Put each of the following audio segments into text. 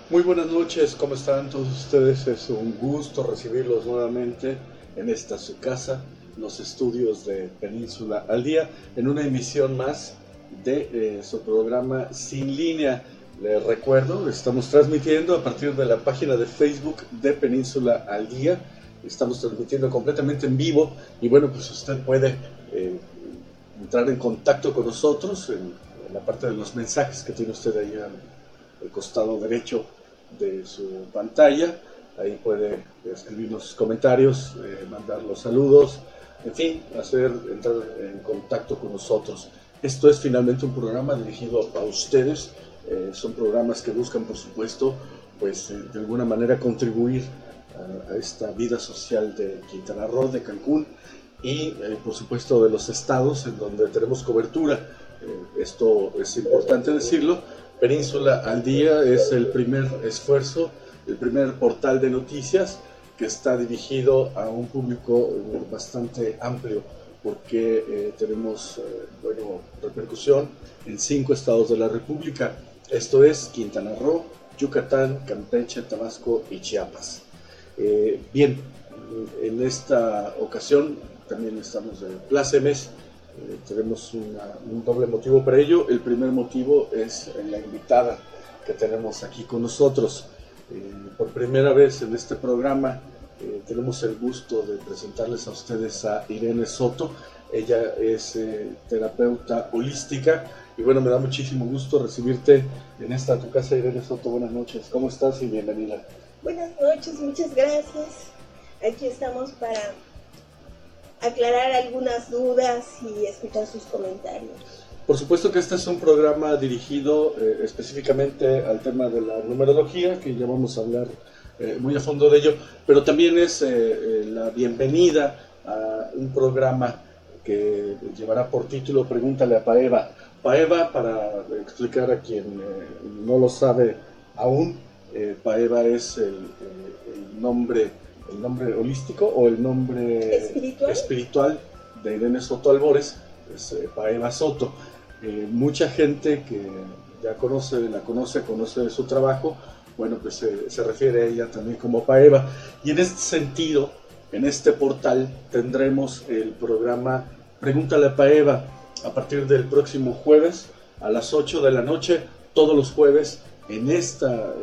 Muy buenas noches, ¿cómo están todos ustedes? Es un gusto recibirlos nuevamente en esta su casa, los estudios de Península al Día, en una emisión más de su programa Sin Línea. Les recuerdo, estamos transmitiendo a partir de la página de Facebook de Península al Día. Estamos transmitiendo completamente en vivo y bueno, pues usted puede entrar en contacto con nosotros en la parte de los mensajes que tiene usted ahí al costado derecho de su pantalla. Ahí puede escribirnos comentarios, mandar los saludos, en fin, entrar en contacto con nosotros. Esto es finalmente un programa dirigido a ustedes. Son programas que buscan, por supuesto, pues de alguna manera contribuir a esta vida social de Quintana Roo, de Cancún y por supuesto de los estados en donde tenemos cobertura. Esto es importante decirlo. Península al Día es el primer esfuerzo, el primer portal de noticias que está dirigido a un público bastante amplio, porque tenemos repercusión en 5 estados de la República. Esto es Quintana Roo, Yucatán, Campeche, Tabasco y Chiapas. Bien, en esta ocasión también estamos de plácemes. Tenemos un doble motivo para ello. El primer motivo es la invitada que tenemos aquí con nosotros. Por primera vez en este programa tenemos el gusto de presentarles a ustedes a Irene Soto. Ella es terapeuta holística y bueno, me da muchísimo gusto recibirte en esta tu casa, Irene Soto. Buenas noches, ¿cómo estás y bienvenida? Buenas noches, muchas gracias. Aquí estamos para aclarar algunas dudas y escuchar sus comentarios. Por supuesto que este es un programa dirigido específicamente al tema de la numerología, que ya vamos a hablar muy a fondo de ello, pero también es la bienvenida a un programa que llevará por título Pregúntale a Paeva. Paeva, para explicar a quien no lo sabe aún, Paeva es el nombre holístico o el nombre espiritual de Irene Soto Albores, es Paeva Soto. Mucha gente que ya conoce su trabajo, bueno, pues se refiere a ella también como Paeva. Y en este sentido, en este portal tendremos el programa Pregúntale a Paeva a partir del próximo jueves a las 8 de la noche, todos los jueves en esta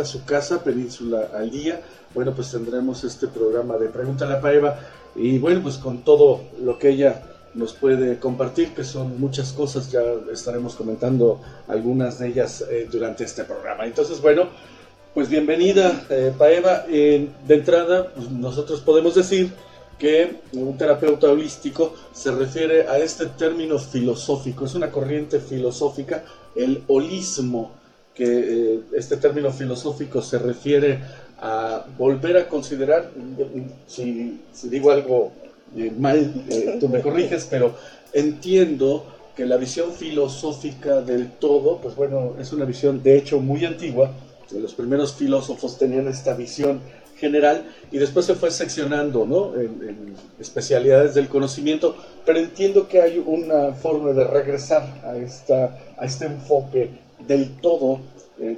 su casa, Península al Día. Bueno, pues tendremos este programa de Pregúntale a Paeva y bueno, pues con todo lo que ella nos puede compartir, que son muchas cosas, ya estaremos comentando algunas de ellas durante este programa. Entonces, bueno, pues bienvenida, Paeva. De entrada, pues nosotros podemos decir que un terapeuta holístico se refiere a este término filosófico, es una corriente filosófica, el holismo, que este término filosófico se refiere a volver a considerar, si digo algo mal, tú me corriges, pero entiendo que la visión filosófica del todo, pues bueno, es una visión de hecho muy antigua. Los primeros filósofos tenían esta visión general y después se fue seccionando, ¿no?, en especialidades del conocimiento, pero entiendo que hay una forma de regresar a este enfoque del todo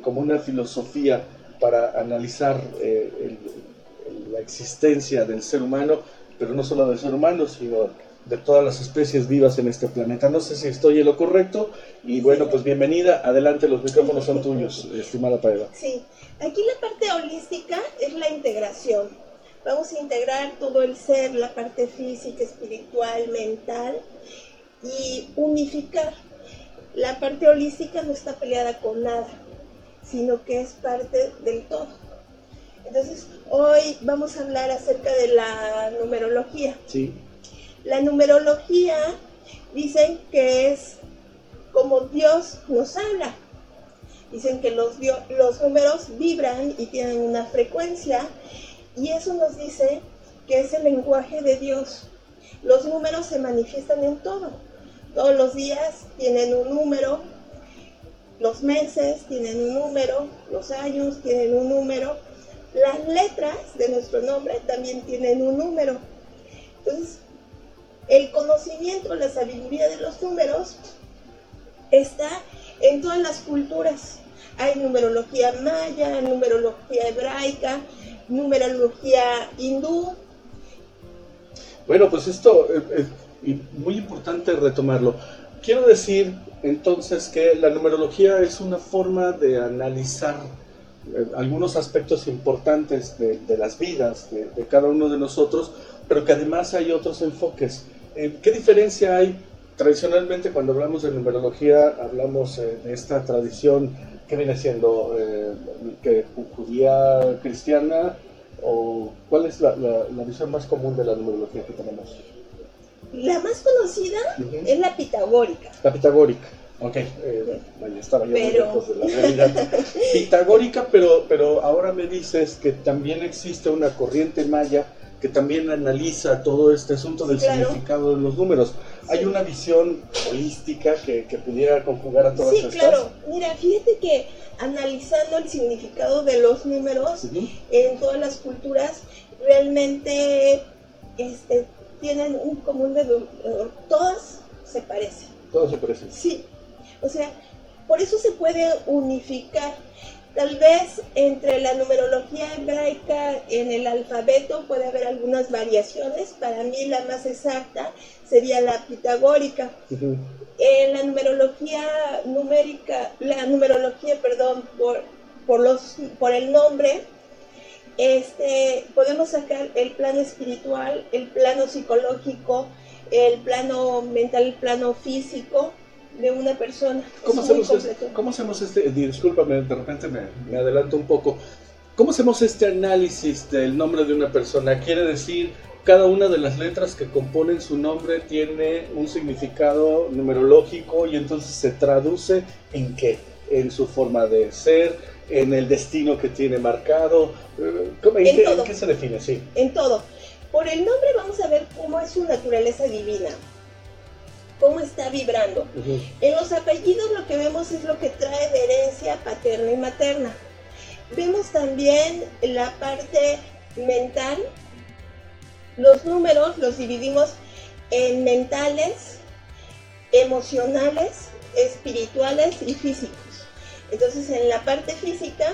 como una filosofía para analizar la existencia del ser humano, pero no solo del ser humano, sino de todas las especies vivas en este planeta. No sé si estoy en lo correcto y bueno, pues bienvenida, adelante, los micrófonos son tuyos, estimada Paeva. Sí, aquí la parte holística es la integración. Vamos a integrar todo el ser, la parte física, espiritual, mental y unificar. La parte holística no está peleada con nada, sino que es parte del todo. Entonces, hoy vamos a hablar acerca de la numerología. Sí. La numerología dicen que es como Dios nos habla. Dicen que los números vibran y tienen una frecuencia, y eso nos dice que es el lenguaje de Dios. Los números se manifiestan en todo. Todos los días tienen un número, los meses tienen un número, los años tienen un número, las letras de nuestro nombre también tienen un número. Entonces, el conocimiento, la sabiduría de los números está en todas las culturas. Hay numerología maya, numerología hebraica, numerología hindú. Bueno, pues esto es muy importante retomarlo. Quiero decir entonces que la numerología es una forma de analizar algunos aspectos importantes de las vidas de cada uno de nosotros, pero que además hay otros enfoques. ¿Qué diferencia hay? Tradicionalmente, cuando hablamos de numerología, hablamos de esta tradición que viene siendo que judía, cristiana, o ¿cuál es la visión más común de la numerología que tenemos? La más conocida es la pitagórica. La pitagórica. Ok, vaya, estaba yo muy lejos de la realidad. Pitagórica, pero ahora me dices que también existe una corriente maya que también analiza todo este asunto del significado de los números. ¿Hay una visión holística que pudiera conjugar a todas estas? Sí, claro. Mira, fíjate que analizando el significado de los números en todas las culturas, realmente tienen un común denominador. Todas se parecen. Todas se parecen. Sí. O sea, por eso se puede unificar. Tal vez entre la numerología hebraica en el alfabeto puede haber algunas variaciones. Para mí la más exacta sería la pitagórica. En la numerología numérica, por el nombre, podemos sacar el plano espiritual, el plano psicológico, el plano mental, el plano físico de una persona. ¿Cómo hacemos discúlpame, de repente me adelanto un poco. ¿Cómo hacemos este análisis del nombre de una persona? Quiere decir, cada una de las letras que componen su nombre tiene un significado numerológico y entonces se traduce ¿en qué? En su forma de ser, en el destino que tiene marcado. ¿En qué se define? Sí. En todo. Por el nombre vamos a ver cómo es su naturaleza divina, cómo está vibrando. En los apellidos lo que vemos es lo que trae de herencia paterna y materna. Vemos también la parte mental. Los números los dividimos en mentales, emocionales, espirituales y físicos. Entonces en la parte física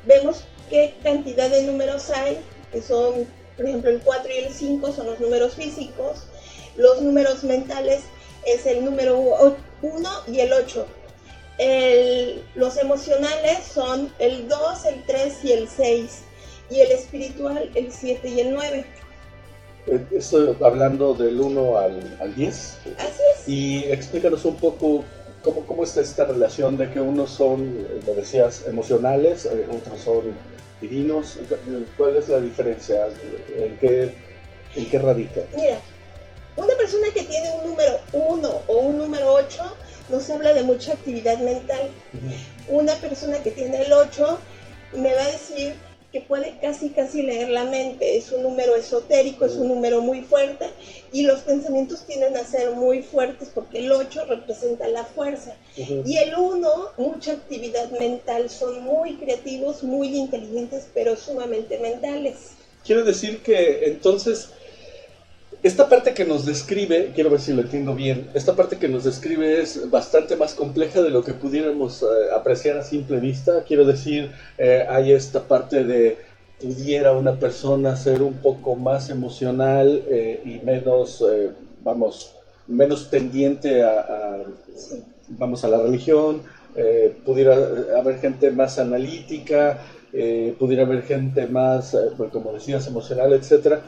vemos qué cantidad de números hay, que son, por ejemplo, el 4 y el 5 son los números físicos. Los números mentales es el número 1 y el 8. Los emocionales son el 2, el 3 y el 6. Y el espiritual, el 7 y el 9. Estoy hablando del 1 al 10. Así es. Y explícanos un poco cómo está esta relación de que unos son, lo decías, emocionales, otros son divinos. ¿Cuál es la diferencia? ¿En qué radica? Mira, una persona que tiene un número 1 o un número 8 nos habla de mucha actividad mental. Una persona que tiene el 8 me va a decir que puede casi leer la mente. Es un número esotérico, es un número muy fuerte y los pensamientos tienden a ser muy fuertes porque el 8 representa la fuerza. Y el 1, mucha actividad mental. Son muy creativos, muy inteligentes, pero sumamente mentales. Quiero decir que entonces esta parte que nos describe, quiero ver si lo entiendo bien, esta parte que nos describe es bastante más compleja de lo que pudiéramos apreciar a simple vista. Quiero decir, hay esta parte de pudiera una persona ser un poco más emocional y menos, menos tendiente a la religión, pudiera haber gente más analítica, pudiera haber gente más, como decías, emocional, etcétera.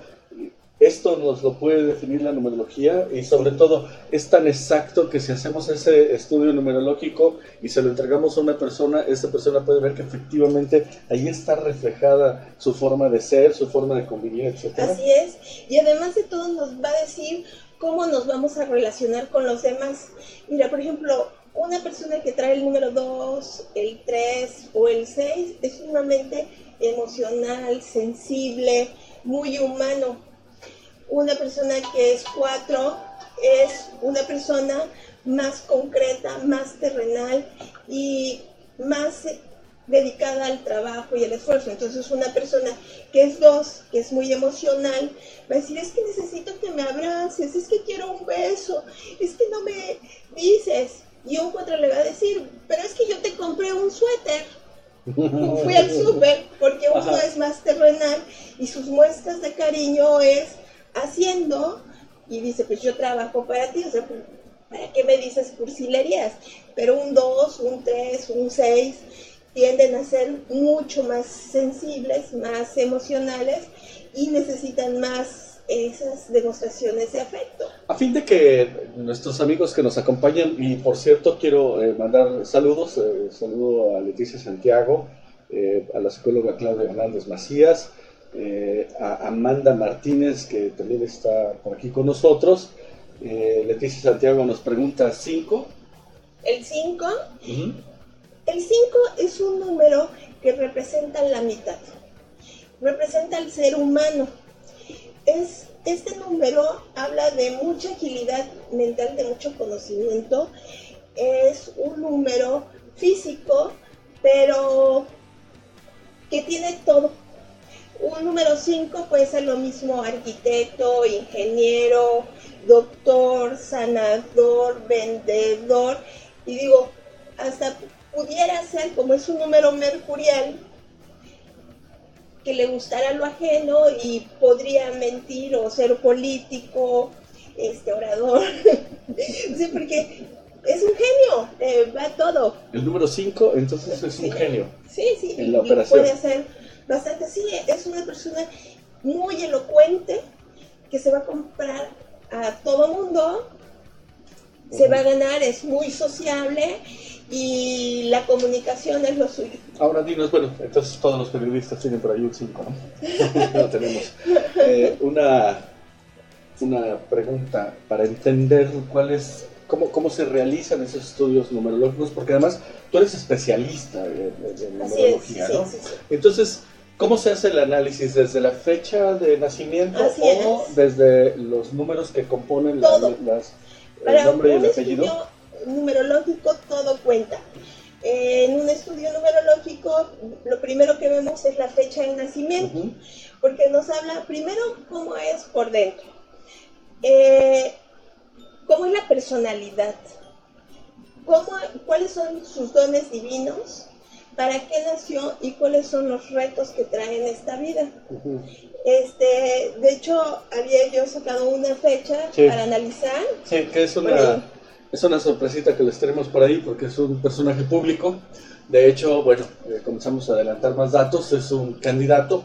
Esto nos lo puede definir la numerología y sobre todo es tan exacto que si hacemos ese estudio numerológico y se lo entregamos a una persona, esta persona puede ver que efectivamente ahí está reflejada su forma de ser, su forma de convivir, etc. Así es, y además de todo nos va a decir cómo nos vamos a relacionar con los demás. Mira, por ejemplo, una persona que trae el número 2, el 3 o el 6 es sumamente emocional, sensible, muy humano. Una persona que es 4 es una persona más concreta, más terrenal y más dedicada al trabajo y al esfuerzo. Entonces una persona que es 2, que es muy emocional, va a decir, es que necesito que me abraces, es que quiero un beso, es que no me dices. Y un 4 le va a decir, pero es que yo te compré un suéter. Fui al súper, porque uno Ajá. es más terrenal y sus muestras de cariño es haciendo, y dice, pues yo trabajo para ti, o sea, ¿para qué me dices cursilerías? Pero un 2, un 3, un 6 tienden a ser mucho más sensibles, más emocionales y necesitan más esas demostraciones de afecto. A fin de que nuestros amigos que nos acompañan, y por cierto quiero mandar saludos, saludo a Leticia Santiago, a la psicóloga Claudia Hernández Macías, a Amanda Martínez, que también está por aquí con nosotros. Leticia Santiago nos pregunta 5. El 5, Uh-huh. el 5 es un número que representa la mitad, representa al ser humano. Este número habla de mucha agilidad mental, de mucho conocimiento. Es un número físico, pero que tiene todo. Un número 5 puede ser lo mismo arquitecto, ingeniero, doctor, sanador, vendedor. Y digo, hasta pudiera ser, como es un número mercurial, que le gustara lo ajeno y podría mentir o ser político, orador. Sí, porque es un genio, va todo. El número 5 entonces es un genio. Sí, en la operación. puede hacer bastante. Sí, es una persona muy elocuente que se va a comprar a todo mundo, se va a ganar, es muy sociable y la comunicación es lo suyo. Ahora dinos, bueno, entonces todos los periodistas tienen por ahí un 5, ¿no? No tenemos. Una pregunta para entender cómo se realizan esos estudios numerológicos, porque además tú eres especialista en numerología, ¿no? Sí. Entonces, ¿cómo se hace el análisis? ¿Desde la fecha de nacimiento Así o es. desde los números que componen Todo. el nombre y el apellido? Para un estudio numerológico todo cuenta. En un estudio numerológico lo primero que vemos es la fecha de nacimiento, Uh-huh. porque nos habla primero cómo es por dentro, cómo es la personalidad, cuáles son sus dones divinos, para qué nació y cuáles son los retos que trae en esta vida. Uh-huh. De hecho, había yo sacado una fecha Sí. para analizar. Sí, que es una sorpresita que les tenemos por ahí porque es un personaje público. De hecho, bueno, comenzamos a adelantar más datos. Es un candidato.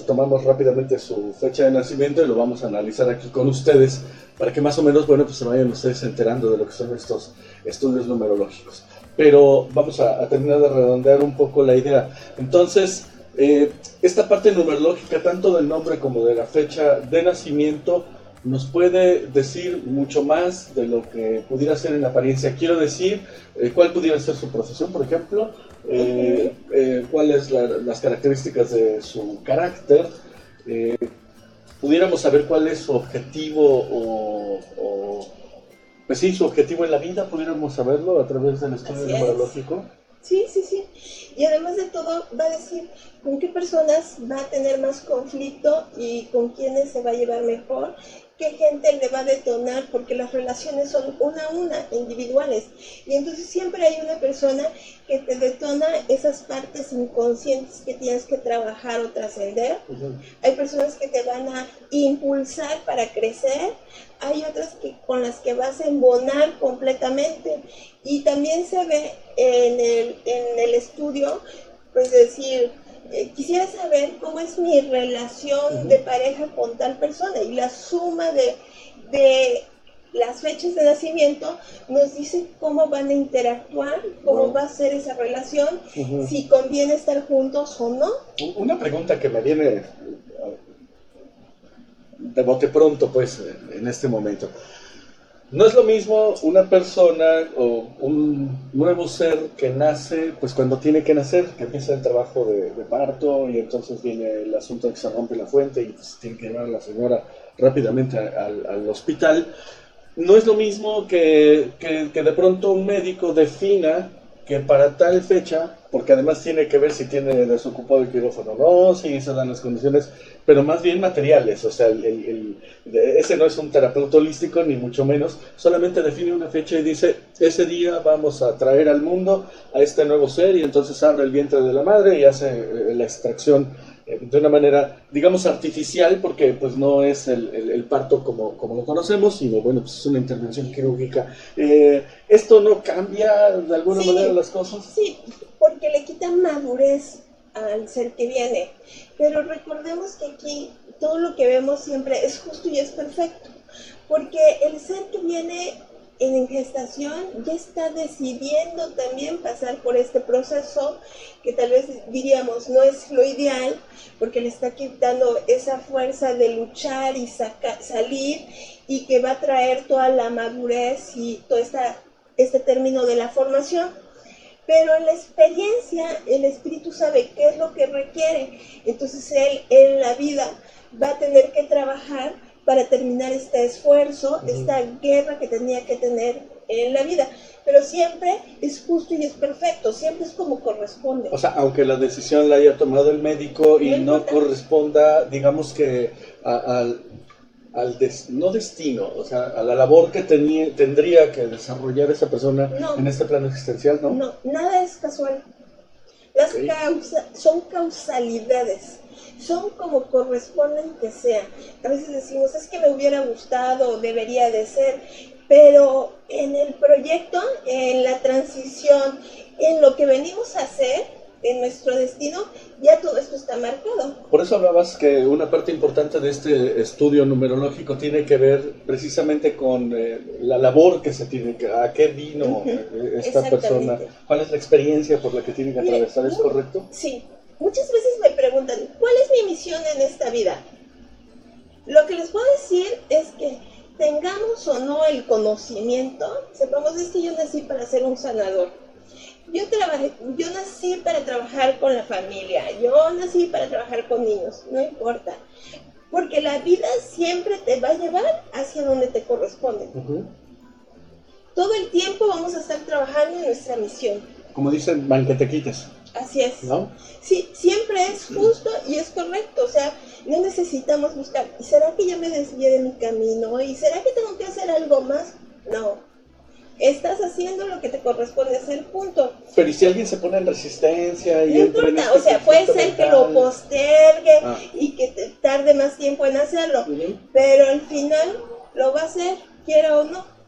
Tomamos rápidamente su fecha de nacimiento y lo vamos a analizar aquí con ustedes para que más o menos, bueno, pues se vayan ustedes enterando de lo que son estos estudios numerológicos. Pero vamos a terminar de redondear un poco la idea. Entonces, esta parte numerológica, tanto del nombre como de la fecha de nacimiento, nos puede decir mucho más de lo que pudiera ser en apariencia. Quiero decir, cuál pudiera ser su profesión, por ejemplo, cuáles las características de su carácter, pudiéramos saber cuál es su objetivo pues sí, su objetivo en la vida, pudiéramos saberlo a través del estudio numerológico. Sí. Y además de todo, va a decir con qué personas va a tener más conflicto y con quiénes se va a llevar mejor, qué gente le va a detonar, porque las relaciones son una a una, individuales. Y entonces siempre hay una persona que te detona esas partes inconscientes que tienes que trabajar o trascender. Uh-huh. Hay personas que te van a impulsar para crecer, hay otras con las que vas a embonar completamente. Y también se ve en el estudio, pues decir, quisiera saber cómo es mi relación de pareja con tal persona, y la suma de las fechas de nacimiento nos dice cómo van a interactuar, cómo va a ser esa relación, si conviene estar juntos o no. Una pregunta que me viene de bote pronto, pues, en este momento. No es lo mismo una persona o un nuevo ser que nace, pues cuando tiene que nacer, que empieza el trabajo de parto y entonces viene el asunto de que se rompe la fuente y pues tiene que llevar a la señora rápidamente al hospital. No es lo mismo que de pronto un médico defina que para tal fecha, porque además tiene que ver si tiene desocupado el quirófano o no, si se dan las condiciones, pero más bien materiales, o sea, ese no es un terapeuta holístico, ni mucho menos, solamente define una fecha y dice, ese día vamos a traer al mundo a este nuevo ser, y entonces abre el vientre de la madre y hace la extracción de una manera, digamos, artificial, porque pues no es el parto como lo conocemos, sino bueno, pues es una intervención quirúrgica. ¿Esto no cambia de alguna manera las cosas? Sí, porque le quita madurez al ser que viene, pero recordemos que aquí todo lo que vemos siempre es justo y es perfecto, porque el ser que viene en gestación ya está decidiendo también pasar por este proceso que tal vez diríamos no es lo ideal, porque le está quitando esa fuerza de luchar y salir, y que va a traer toda la madurez y todo este término de la formación. Pero en la experiencia el espíritu sabe qué es lo que requiere, entonces él en la vida va a tener que trabajar para terminar este esfuerzo, esta guerra que tenía que tener en la vida. Pero siempre es justo y es perfecto, siempre es como corresponde. O sea, aunque la decisión la haya tomado el médico y no corresponda, digamos que no destino, o sea, a la labor que tendría que desarrollar esa persona en este plano existencial, ¿no? No, nada es casual. Las son causalidades. Son como corresponden que sea. A veces decimos, es que me hubiera gustado, debería de ser, pero en el proyecto, en la transición, en lo que venimos a hacer, en nuestro destino, ya todo esto está marcado. Por eso hablabas que una parte importante de este estudio numerológico tiene que ver precisamente con la labor que se tiene que, a qué vino esta persona, cuál es la experiencia por la que tiene que atravesar, ¿es correcto? Sí. Muchas veces me preguntan, ¿cuál es mi misión en esta vida? Lo que les puedo decir es que tengamos o no el conocimiento, sepamos, es que yo nací para ser un sanador. Yo nací para trabajar con la familia, yo nací para trabajar con niños, no importa. Porque la vida siempre te va a llevar hacia donde te corresponde. Todo el tiempo vamos a estar trabajando en nuestra misión. Como dicen, banquetequites. Así es. ¿No? Sí, siempre es justo y es correcto, o sea, no necesitamos buscar, ¿y será que ya me desvié de mi camino? ¿Y será que tengo que hacer algo más? No, estás haciendo lo que te corresponde hacer, punto. Pero ¿y si alguien se pone en resistencia? Y no importa, o sea, puede ser que lo postergue y que te tarde más tiempo en hacerlo, pero al final lo va a hacer, quiera o no.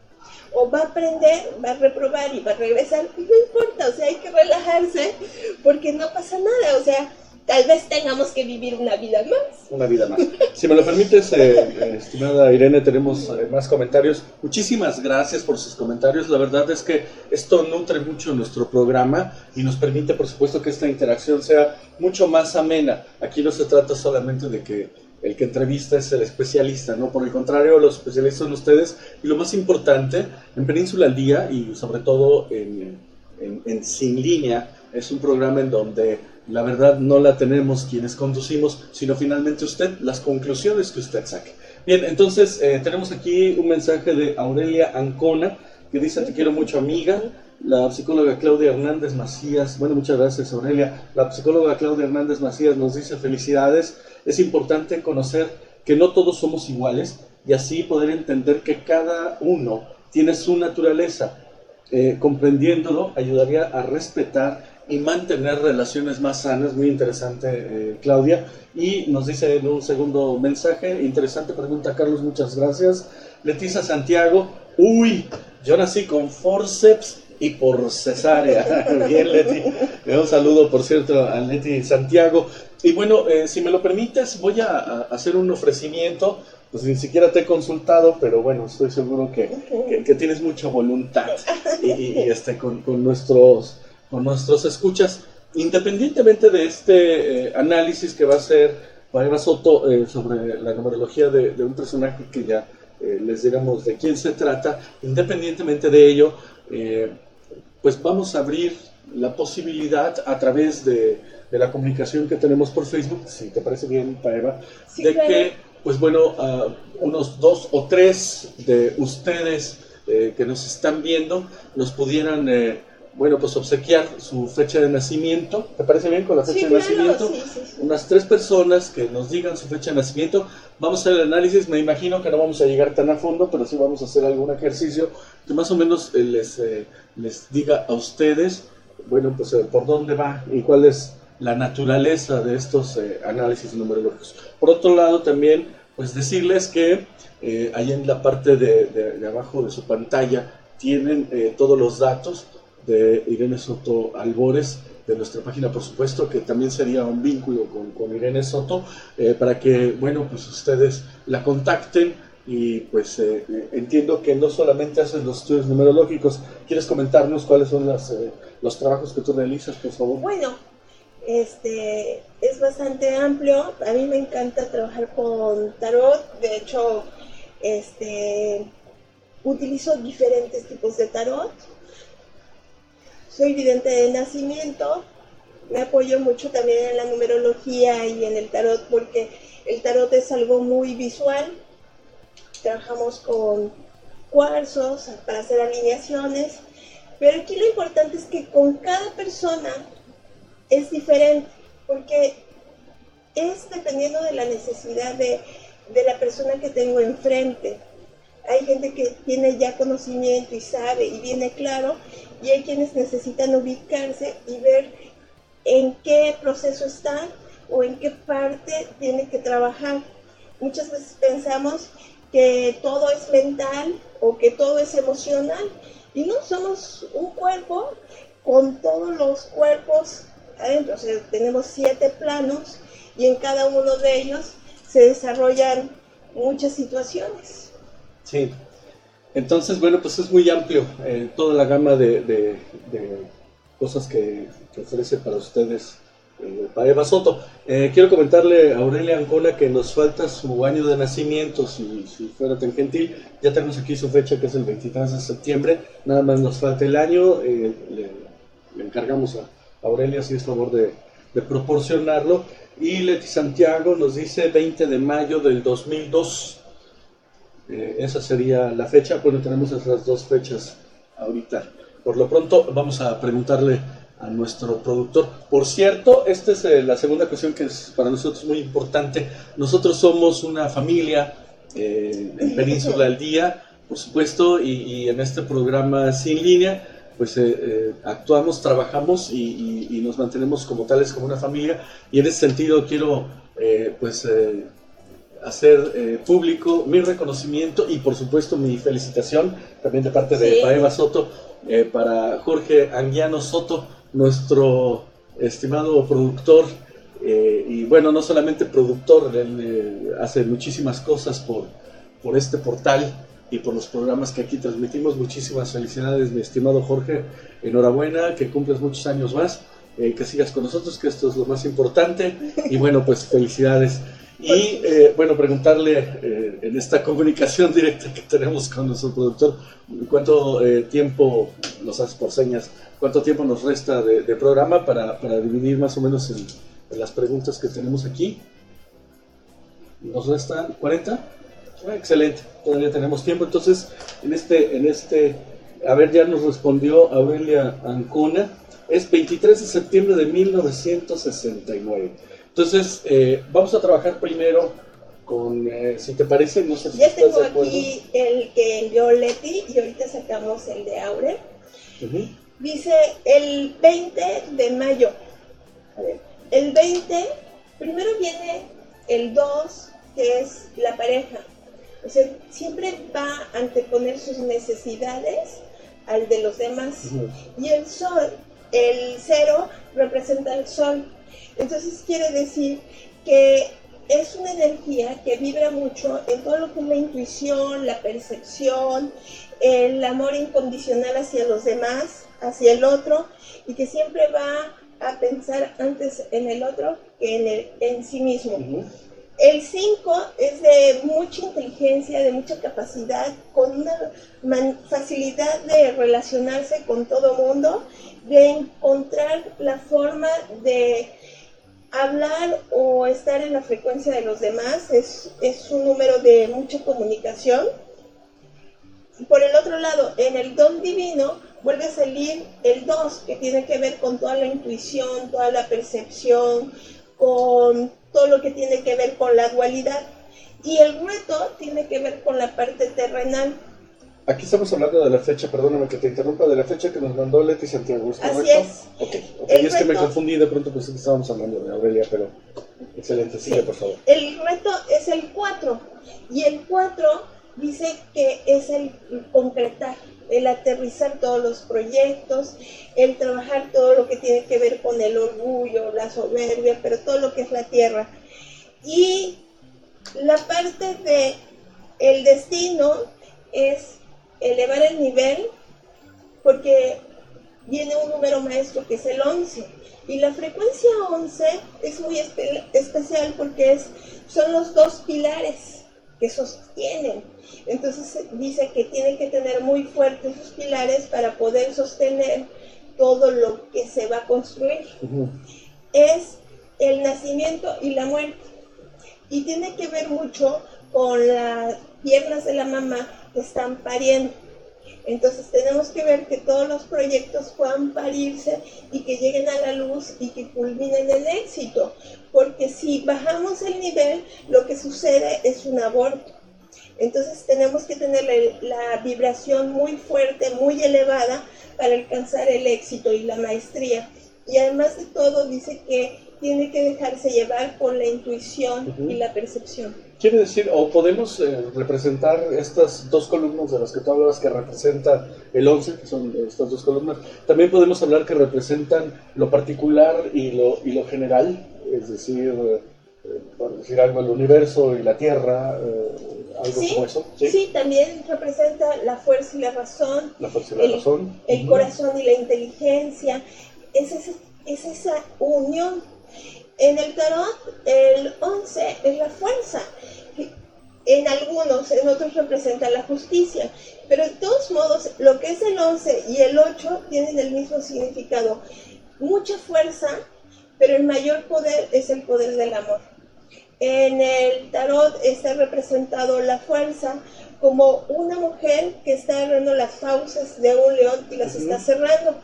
O va a aprender, va a reprobar y va a regresar, y no importa, o sea, hay que relajarse porque no pasa nada, o sea, tal vez tengamos que vivir una vida más. Una vida más. Si me lo permites, estimada Irene, tenemos más comentarios. Muchísimas gracias por sus comentarios, la verdad es que esto nutre mucho nuestro programa y nos permite, por supuesto, que esta interacción sea mucho más amena. Aquí no se trata solamente de que el que entrevista es el especialista, ¿no? Por el contrario, los especialistas son ustedes. Y lo más importante, en Península al Día y sobre todo en Sin Línea, es un programa en donde la verdad no la tenemos quienes conducimos, sino finalmente usted, las conclusiones que usted saque. Bien, entonces tenemos aquí un mensaje de Aurelia Ancona, que dice: te quiero mucho, amiga. La psicóloga Claudia Hernández Macías, bueno, muchas gracias, Aurelia. La psicóloga Claudia Hernández Macías nos dice: felicidades, es importante conocer que no todos somos iguales y así poder entender que cada uno tiene su naturaleza. Comprendiéndolo ayudaría a respetar y mantener relaciones más sanas. Muy interesante, Claudia. Y nos dice en un segundo mensaje, interesante pregunta, Carlos, muchas gracias. Leticia Santiago: uy, yo nací con forceps y por cesárea. Bien, Leti. Un saludo, por cierto, a Leti Santiago. Y bueno, si me lo permites, voy a hacer un ofrecimiento. Pues ni siquiera te he consultado, pero bueno, estoy seguro que tienes mucha voluntad y con nuestros escuchas. Independientemente de este análisis que va a hacer Paeva Soto sobre la numerología de un personaje que ya les digamos de quién se trata, independientemente de ello, pues vamos a abrir la posibilidad a través de la comunicación que tenemos por Facebook, si te parece bien, Paeva, sí, de claro. que, pues bueno, unos 2 o 3 de ustedes que nos están viendo nos pudieran bueno, pues obsequiar su fecha de nacimiento. ¿Te parece bien con la fecha de nacimiento? Sí. Unas 3 personas que nos digan su fecha de nacimiento. Vamos a hacer el análisis. Me imagino que no vamos a llegar tan a fondo, pero sí vamos a hacer algún ejercicio que más o menos les diga a ustedes, bueno, pues por dónde va y cuál es la naturaleza de estos análisis numerológicos. Por otro lado, también, pues decirles que ahí en la parte de abajo de su pantalla tienen todos los datos de Irene Soto Albores, de nuestra página, por supuesto, que también sería un vínculo con Irene Soto, para que, bueno, pues ustedes la contacten y pues entiendo que no solamente haces los estudios numerológicos. ¿Quieres comentarnos cuáles son los trabajos que tú realizas, por favor? Bueno, es bastante amplio. A mí me encanta trabajar con tarot. De hecho, utilizo diferentes tipos de tarot. Soy vidente de nacimiento. Me apoyo mucho también en la numerología y en el tarot, porque el tarot es algo muy visual. Trabajamos con cuarzos para hacer alineaciones, pero aquí lo importante es que con cada persona es diferente, porque es dependiendo de la necesidad de la persona que tengo enfrente. Hay gente que tiene ya conocimiento y sabe y viene claro, y hay quienes necesitan ubicarse y ver en qué proceso están o en qué parte tiene que trabajar. Muchas veces pensamos que todo es mental o que todo es emocional, y no, somos un cuerpo con todos los cuerpos adentro. O sea, tenemos 7 planos y en cada uno de ellos se desarrollan muchas situaciones. Sí, entonces, bueno, pues es muy amplio toda la gama de cosas que ofrece para ustedes Eva Soto. Quiero comentarle a Aurelia Ancona que nos falta su año de nacimiento, si fuera tan gentil. Ya tenemos aquí su fecha, que es el 23 de septiembre. Nada más nos falta el año. Le encargamos a Aurelia, si es favor de proporcionarlo. Y Leti Santiago nos dice 20 de mayo del 2002. Esa sería la fecha. Bueno, tenemos esas 2 fechas ahorita. Por lo pronto vamos a preguntarle a nuestro productor. Por cierto, esta es la segunda cuestión que es para nosotros muy importante. Nosotros somos una familia en Península al Día, por supuesto, y en este programa Sin Línea, pues actuamos, trabajamos y nos mantenemos como tales, como una familia. Y en ese sentido quiero hacer público mi reconocimiento y por supuesto mi felicitación también de parte de Eva Soto para Jorge Anguiano Soto, nuestro estimado productor, y bueno, no solamente productor, él hace muchísimas cosas por este portal y por los programas que aquí transmitimos. Muchísimas felicidades, mi estimado Jorge, enhorabuena, que cumples muchos años más, que sigas con nosotros, que esto es lo más importante, y bueno, pues felicidades. Y bueno, preguntarle en esta comunicación directa que tenemos con nuestro productor, ¿cuánto tiempo, nos hace por señas, cuánto tiempo nos resta de programa para dividir más o menos en las preguntas que tenemos aquí? ¿Nos restan 40? Excelente, todavía tenemos tiempo. Entonces, a ver, ya nos respondió Aurelia Ancona, es 23 de septiembre de 1969. Entonces, vamos a trabajar primero con, si te parece, no sé si ya estás tengo de acuerdo. Aquí el que envió Leti y ahorita sacamos el de Aure. Dice el 20 de mayo. A ver, el 20, primero viene el 2, que es la pareja. O sea, siempre va a anteponer sus necesidades al de los demás. Y el sol, el 0, representa el sol. Entonces quiere decir que es una energía que vibra mucho en todo lo que es la intuición, la percepción, el amor incondicional hacia los demás, hacia el otro, y que siempre va a pensar antes en el otro que en sí mismo. El 5 es de mucha inteligencia, de mucha capacidad, con una facilidad de relacionarse con todo mundo, de encontrar la forma de hablar o estar en la frecuencia de los demás. Es un número de mucha comunicación. Por el otro lado, en el don divino vuelve a salir el 2, que tiene que ver con toda la intuición, toda la percepción, con todo lo que tiene que ver con la dualidad. Y el reto tiene que ver con la parte terrenal. Aquí estamos hablando de la fecha, perdóname que te interrumpa, de la fecha que nos mandó Leti Santiago, ¿es correcto? Así es. Ok, es que me confundí, de pronto pensé que estábamos hablando de Aurelia, pero excelente, sigue, sí, por favor. El reto es el 4, y el 4 dice que es el concretar, el aterrizar todos los proyectos, el trabajar todo lo que tiene que ver con el orgullo, la soberbia, pero todo lo que es la tierra. Y la parte de el destino es elevar el nivel, porque viene un número maestro que es el 11, y la frecuencia 11 es muy especial porque son los dos pilares que sostienen. Entonces dice que tienen que tener muy fuertes esos pilares para poder sostener todo lo que se va a construir. Es el nacimiento y la muerte, y tiene que ver mucho con las piernas de la mamá que están pariendo. Entonces tenemos que ver que todos los proyectos puedan parirse y que lleguen a la luz y que culminen en éxito, porque si bajamos el nivel, lo que sucede es un aborto. Entonces tenemos que tener la vibración muy fuerte, muy elevada, para alcanzar el éxito y la maestría. Y además de todo, dice que tiene que dejarse llevar por la intuición y la percepción. Quiere decir, o podemos representar estas dos columnas de las que tú hablabas, que representa el 11, que son estas dos columnas, también podemos hablar que representan lo particular y lo general, es decir, por decir algo, el universo y la Tierra, algo ¿sí? Como eso. Sí, también representa la fuerza y la razón, la fuerza y la razón, el corazón y la inteligencia, es esa unión. En el tarot, el 11 es la fuerza. En algunos, en otros representa la justicia. Pero de todos modos, lo que es el 11 y el 8 tienen el mismo significado. Mucha fuerza, pero el mayor poder es el poder del amor. En el tarot está representado la fuerza como una mujer que está agarrando las fauces de un león y las está cerrando,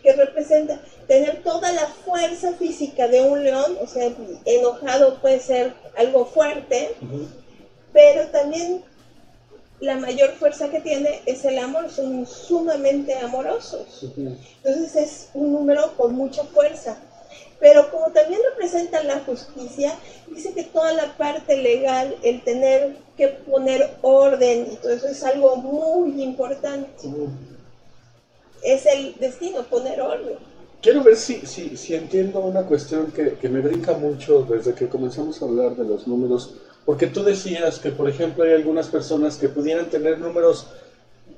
que representa tener toda la fuerza física de un león, o sea, enojado puede ser algo fuerte, pero también la mayor fuerza que tiene es el amor, son sumamente amorosos. Entonces es un número con mucha fuerza. Pero como también representa la justicia, dice que toda la parte legal, el tener que poner orden y todo eso es algo muy importante. Es el destino, poner orden. Quiero ver si entiendo una cuestión que me brinca mucho desde que comenzamos a hablar de los números, porque tú decías que, por ejemplo, hay algunas personas que pudieran tener números,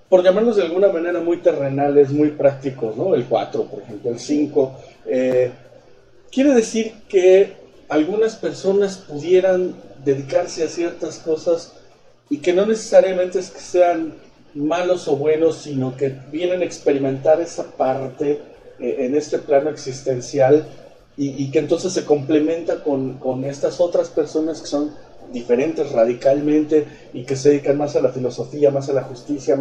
por llamarlos de alguna manera, muy terrenales, muy prácticos, ¿no? El 4, por ejemplo, el 5. Quiere decir que algunas personas pudieran dedicarse a ciertas cosas y que no necesariamente es que sean malos o buenos, sino que vienen a experimentar esa parte en este plano existencial y que entonces se complementa con estas otras personas que son diferentes radicalmente y que se dedican más a la filosofía, más a la justicia,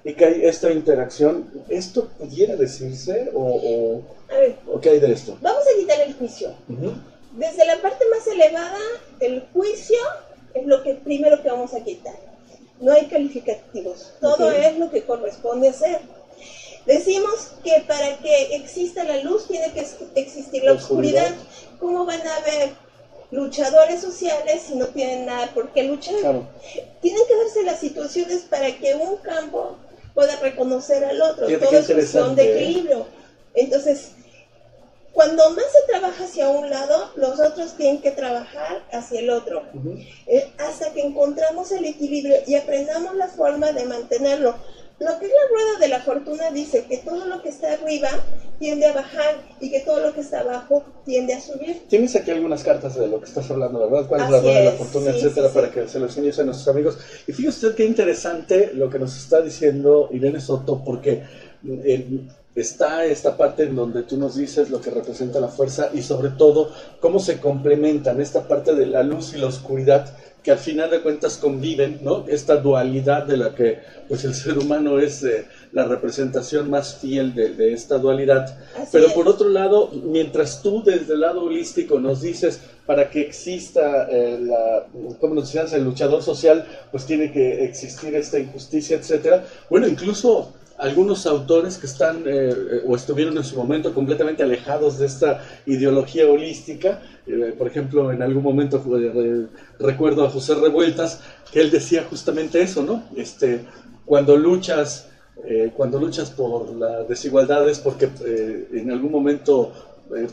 y que hay esta interacción. ¿Esto pudiera decirse o qué hay de esto? Vamos a quitar el juicio. Desde la parte más elevada, el juicio es lo que primero que vamos a quitar. No hay calificativos, todo es lo que corresponde hacer. Decimos que para que exista la luz tiene que existir la oscuridad. ¿Cómo van a haber luchadores sociales si no tienen nada por qué luchar? Claro. Tienen que darse las situaciones para que un campo pueda reconocer al otro. Fíjate, todo es cuestión de equilibrio. Entonces, cuando más se trabaja hacia un lado, los otros tienen que trabajar hacia el otro. Hasta que encontramos el equilibrio y aprendamos la forma de mantenerlo. Lo que es la rueda de la fortuna dice que todo lo que está arriba tiende a bajar y que todo lo que está abajo tiende a subir. Tienes aquí algunas cartas de lo que estás hablando, ¿verdad? ¿Cuál es la rueda de la fortuna, etcétera, para que se lo enseñes a nuestros amigos? Y fíjese usted qué interesante lo que nos está diciendo Irene Soto, porque está esta parte en donde tú nos dices lo que representa la fuerza y sobre todo cómo se complementan esta parte de la luz y la oscuridad que al final de cuentas conviven, ¿no? Esta dualidad de la que pues el ser humano es la representación más fiel de esta dualidad. Pero por otro lado, mientras tú desde el lado holístico nos dices, para que exista como nos decías, el luchador social, pues tiene que existir esta injusticia, etcétera. Bueno, incluso algunos autores que están o estuvieron en su momento completamente alejados de esta ideología holística, por ejemplo, en algún momento recuerdo a José Revueltas, que él decía justamente eso, ¿no? Cuando luchas por las desigualdades porque en algún momento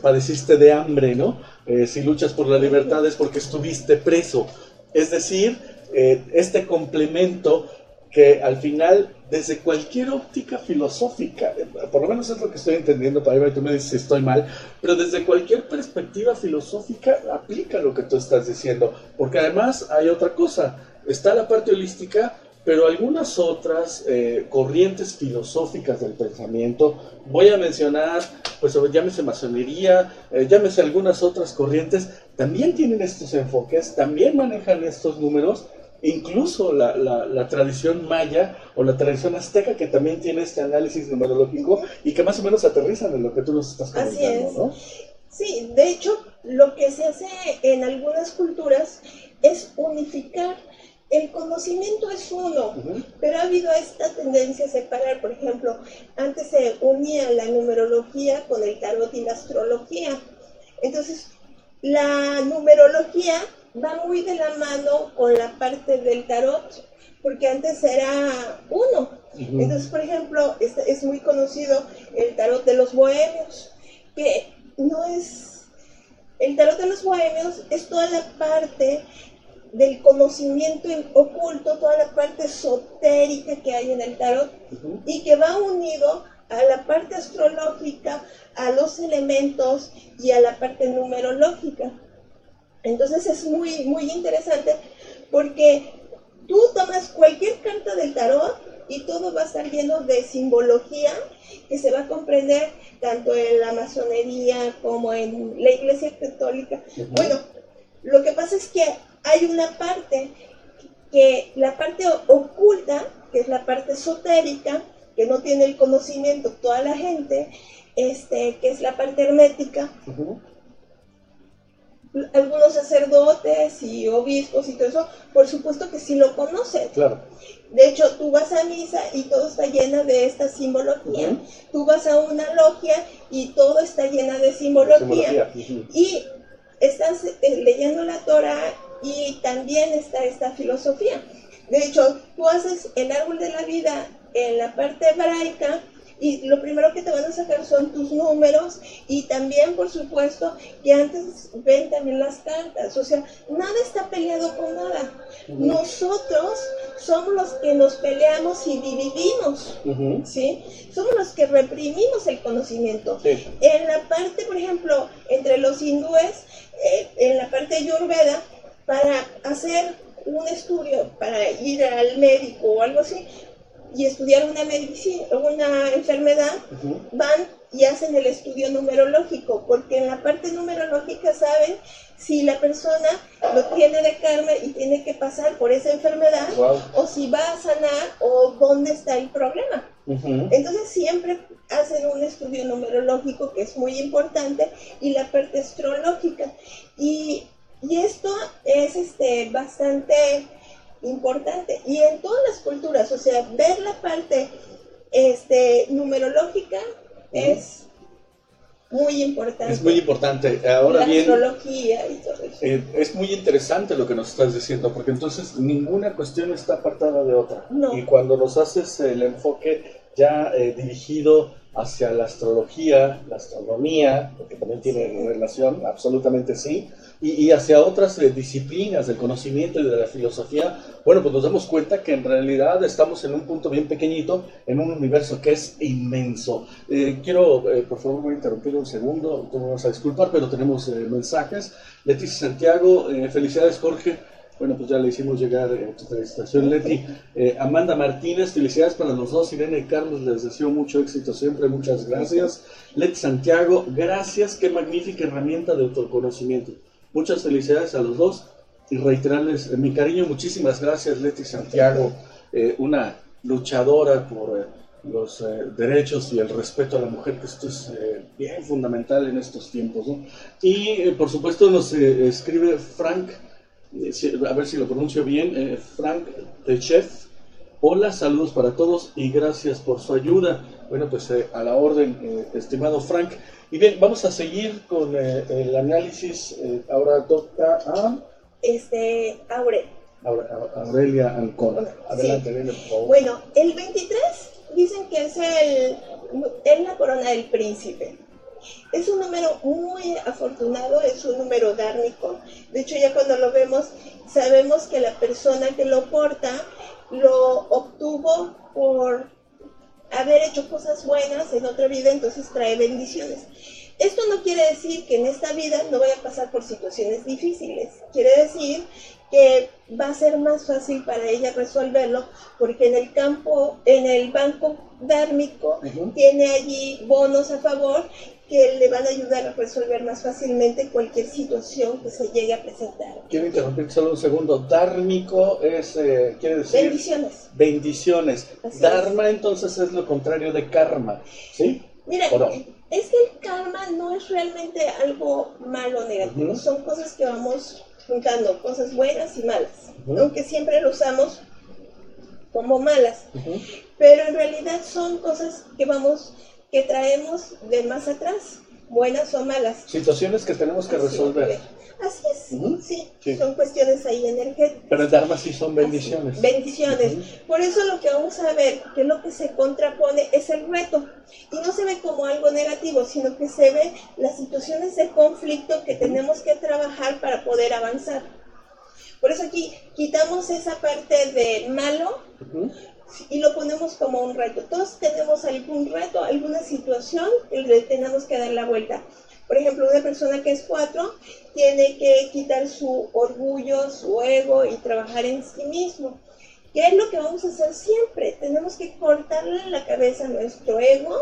padeciste de hambre, ¿no? Si luchas por la libertad es porque estuviste preso. Es decir, este complemento que al final, desde cualquier óptica filosófica, por lo menos es lo que estoy entendiendo, para y tú me dices si estoy mal, pero desde cualquier perspectiva filosófica aplica lo que tú estás diciendo, porque además hay otra cosa, está la parte holística, pero algunas otras corrientes filosóficas del pensamiento, voy a mencionar, pues llámese masonería, llámese algunas otras corrientes, también tienen estos enfoques, también manejan estos números. Incluso la tradición maya o la tradición azteca, que también tiene este análisis numerológico y que más o menos aterrizan en lo que tú nos estás comentando. Así es. ¿No? Sí, de hecho, lo que se hace en algunas culturas es unificar. El conocimiento es uno, pero ha habido esta tendencia a separar. Por ejemplo, antes se unía la numerología con el tarot y la astrología. Entonces, la numerología va muy de la mano con la parte del tarot, porque antes era uno. Entonces, por ejemplo, es muy conocido el tarot de los bohemios, que no es... El tarot de los bohemios es toda la parte del conocimiento oculto, toda la parte esotérica que hay en el tarot, y que va unido a la parte astrológica, a los elementos y a la parte numerológica. Entonces es muy, muy interesante porque tú tomas cualquier carta del tarot y todo va a estar lleno de simbología que se va a comprender tanto en la masonería como en la Iglesia Católica. Bueno, lo que pasa es que hay una parte, que la parte oculta, que es la parte esotérica, que no tiene el conocimiento toda la gente, que es la parte hermética. Algunos sacerdotes y obispos y todo eso, por supuesto que sí lo conocen. Claro. De hecho, tú vas a misa y todo está lleno de esta simbología. Tú vas a una logia y todo está llena de simbología. Y estás leyendo la Torah y también está esta filosofía. De hecho, tú haces el árbol de la vida en la parte hebraica y lo primero que te van a sacar son tus números, y también, por supuesto, que antes ven también las cartas. O sea, nada está peleado con nada. Nosotros somos los que nos peleamos y dividimos, ¿sí? Somos los que reprimimos el conocimiento. Sí. En la parte, por ejemplo, entre los hindúes, en la parte ayurveda, para hacer un estudio, para ir al médico o algo así, y estudiar una medicina, una enfermedad, van y hacen el estudio numerológico, porque en la parte numerológica saben si la persona lo tiene de karma y tiene que pasar por esa enfermedad, o si va a sanar, o dónde está el problema. Entonces siempre hacen un estudio numerológico, que es muy importante, y la parte astrológica. Y esto es bastante importante, y en todas las culturas, o sea, ver la parte numerológica es muy importante. Es muy importante. Ahora bien, la astrología y todo eso. Es muy interesante lo que nos estás diciendo, porque entonces ninguna cuestión está apartada de otra. No. Y cuando nos haces el enfoque ya dirigido hacia la astrología, la astronomía, porque también tiene relación, absolutamente sí, y hacia otras disciplinas del conocimiento y de la filosofía, bueno, pues nos damos cuenta que en realidad estamos en un punto bien pequeñito, en un universo que es inmenso. Quiero, por favor, voy a interrumpir un segundo, tú me vas a disculpar, pero tenemos mensajes. Leticia Santiago, felicidades Jorge. Bueno, pues ya le hicimos llegar tu felicitación, Leti. Amanda Martínez, felicidades para los dos. Irene y Carlos, les deseo mucho éxito siempre, muchas gracias. Leti Santiago, gracias, qué magnífica herramienta de autoconocimiento. Muchas felicidades a los dos. y reiterarles mi cariño. Muchísimas gracias, Leti Santiago, una luchadora por los derechos y el respeto a la mujer, que esto es bien fundamental en estos tiempos, ¿no? Y por supuesto nos escribe Frank, a ver si lo pronuncio bien, Frank Techev. Hola, saludos para todos y gracias por su ayuda. Bueno, pues a la orden, estimado Frank. Y bien, vamos a seguir con el análisis. Ahora toca a Aurelia Ancona. Adelante, Aurelia, por favor. Bueno, el 23 dicen que es la corona del príncipe. Es un número muy afortunado, es un número dármico. De hecho, ya cuando lo vemos, sabemos que la persona que lo porta lo obtuvo por haber hecho cosas buenas en otra vida, entonces trae bendiciones. Esto no quiere decir que en esta vida no vaya a pasar por situaciones difíciles. Quiere decir que va a ser más fácil para ella resolverlo, porque en el banco dármico tiene allí bonos a favor que le van a ayudar a resolver más fácilmente cualquier situación que se llegue a presentar. Quiero interrumpir solo un segundo. Dármico quiere decir... Bendiciones. Bendiciones. Así Dharma entonces es lo contrario de karma, ¿sí? Mira, no? es que el karma no es realmente algo malo o negativo, son cosas que vamos juntando, cosas buenas y malas, aunque siempre lo usamos como malas, pero en realidad son cosas que traemos de más atrás, buenas o malas. Situaciones que tenemos que resolver. Así es, sí, son cuestiones ahí energéticas. Pero el Dharma sí son bendiciones. Así, bendiciones. Por eso lo que vamos a ver, que lo que se contrapone es el reto. Y no se ve como algo negativo, sino que se ve las situaciones de conflicto que tenemos que trabajar para poder avanzar. Por eso aquí quitamos esa parte de malo y lo ponemos como un reto. Todos tenemos algún reto, alguna situación que le tenemos que dar la vuelta. Por ejemplo, una persona que es 4 tiene que quitar su orgullo, su ego y trabajar en sí mismo. ¿Qué es lo que vamos a hacer siempre? Tenemos que cortarle la cabeza a nuestro ego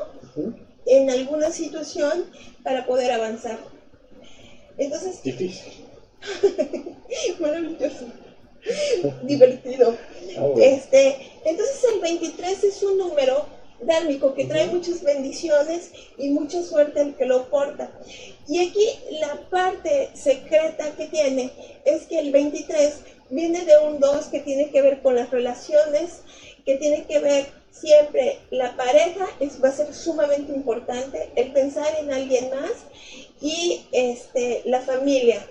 en alguna situación para poder avanzar. Entonces, difícil. Maravilloso. Divertido. Bueno. Entonces el 23 es un número dármico que trae muchas bendiciones y mucha suerte el que lo porta. Y aquí la parte secreta que tiene es que el 23 viene de un 2 que tiene que ver con las relaciones, que tiene que ver siempre, la pareja va a ser sumamente importante, el pensar en alguien más y la familia.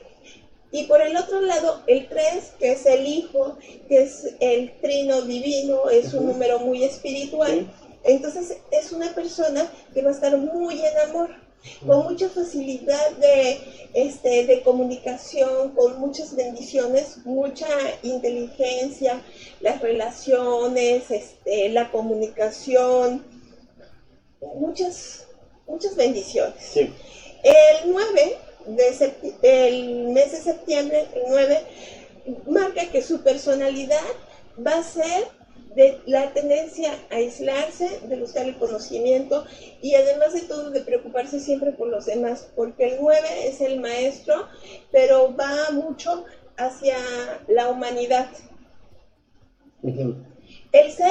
Y por el otro lado, el 3, que es el hijo, que es el trino divino, es un número muy espiritual. Entonces es una persona que va a estar muy en amor, con mucha facilidad de comunicación, con muchas bendiciones, mucha inteligencia, las relaciones, la comunicación, muchas bendiciones. Sí. El 9, el mes de septiembre, el 9, marca que su personalidad va a ser de la tendencia a aislarse, de buscar el conocimiento y además de todo de preocuparse siempre por los demás, porque el 9 es el maestro, pero va mucho hacia la humanidad. El 6,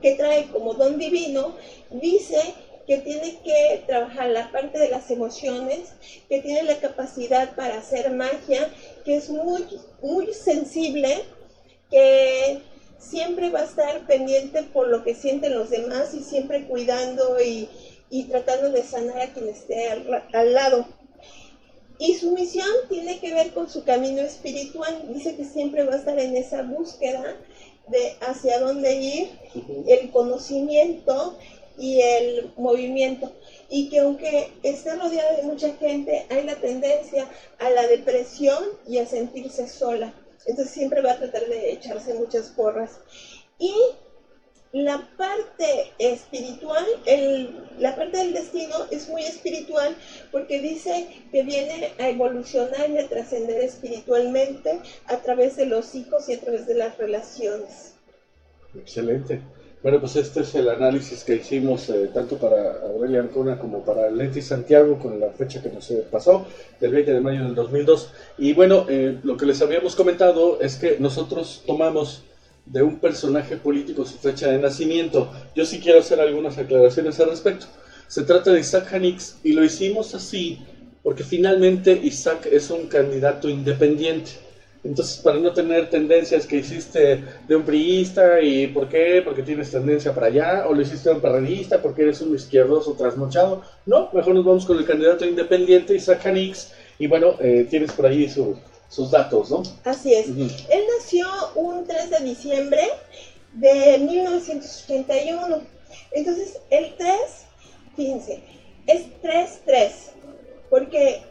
que trae como don divino, dice que tiene que trabajar la parte de las emociones, que tiene la capacidad para hacer magia, que es muy, muy sensible, que siempre va a estar pendiente por lo que sienten los demás y siempre cuidando y tratando de sanar a quien esté al lado. Y su misión tiene que ver con su camino espiritual. Dice que siempre va a estar en esa búsqueda de hacia dónde ir, el conocimiento y el movimiento. Y que aunque esté rodeada de mucha gente, hay la tendencia a la depresión y a sentirse sola. Entonces siempre va a tratar de echarse muchas porras. Y la parte espiritual, la parte del destino es muy espiritual porque dice que viene a evolucionar y a trascender espiritualmente a través de los hijos y a través de las relaciones. Excelente. Bueno, pues este es el análisis que hicimos tanto para Aurelia Ancona como para Leti Santiago con la fecha que nos pasó, del 20 de mayo del 2002. Y bueno, lo que les habíamos comentado es que nosotros tomamos de un personaje político su fecha de nacimiento. Yo sí quiero hacer algunas aclaraciones al respecto. Se trata de Isaac Janix y lo hicimos así porque finalmente Isaac es un candidato independiente. Entonces, para no tener tendencias que hiciste de un priista, ¿y por qué? Porque tienes tendencia para allá, o lo hiciste de un perredista, porque eres un izquierdoso trasnochado. No, mejor nos vamos con el candidato independiente, Isaac Janix, y bueno, tienes por ahí sus datos, ¿no? Así es. Él nació un 3 de diciembre de 1981. Entonces, el 3, fíjense, es 3-3, porque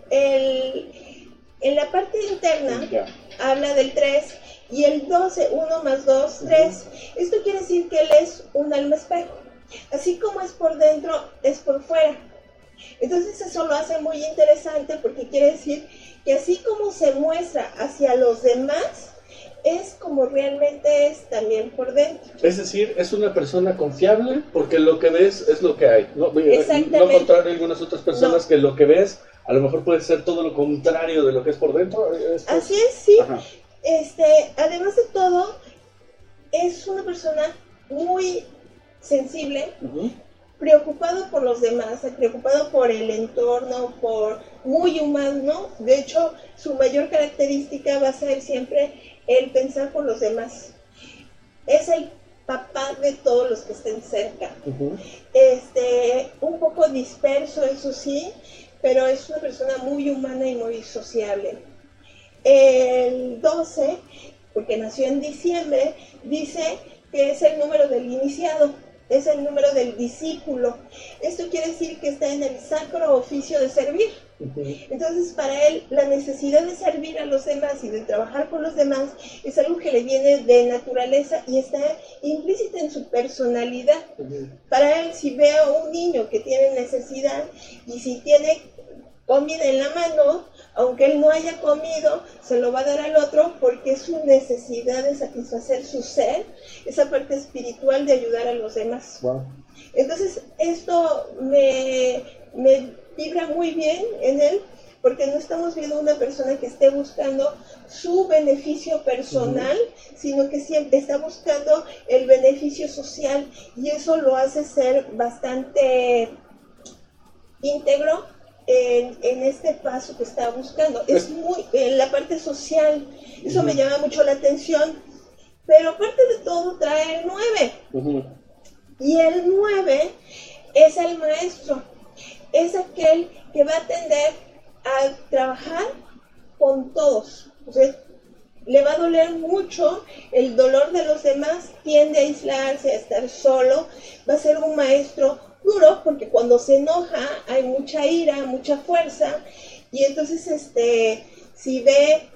en la parte interna habla del 3 y el 12, 1 más 2, 3. Esto quiere decir que él es un alma espejo. Así como es por dentro, es por fuera. Entonces eso lo hace muy interesante porque quiere decir que así como se muestra hacia los demás, es como realmente es también por dentro. Es decir, es una persona confiable porque lo que ves es lo que hay. No, exactamente. No contrario a algunas otras personas que lo que ves a lo mejor puede ser todo lo contrario de lo que es por dentro. Así es, sí. Ajá. Además de todo, es una persona muy sensible, preocupado por los demás, preocupado por el entorno, muy humano. De hecho, su mayor característica va a ser siempre el pensar por los demás. Es el papá de todos los que estén cerca. Un poco disperso, eso sí, pero es una persona muy humana y muy sociable. El 12, porque nació en diciembre, dice que es el número del iniciado, es el número del discípulo. Esto quiere decir que está en el sacro oficio de servir. Entonces, para él, la necesidad de servir a los demás y de trabajar con los demás es algo que le viene de naturaleza y está implícita en su personalidad. Para él, si ve a un niño que tiene necesidad y si tiene comida en la mano, aunque él no haya comido, se lo va a dar al otro porque es su necesidad de satisfacer su ser, esa parte espiritual de ayudar a los demás. Wow. Entonces, esto me vibra muy bien en él, porque no estamos viendo una persona que esté buscando su beneficio personal, sino que siempre está buscando el beneficio social, y eso lo hace ser bastante íntegro en este paso que está buscando. Es muy en la parte social, eso me llama mucho la atención, pero aparte de todo trae el 9, y el 9 es el maestro, es aquel que va a tender a trabajar con todos. O sea, le va a doler mucho el dolor de los demás, tiende a aislarse, a estar solo, va a ser un maestro duro porque cuando se enoja hay mucha ira, mucha fuerza, y entonces si ve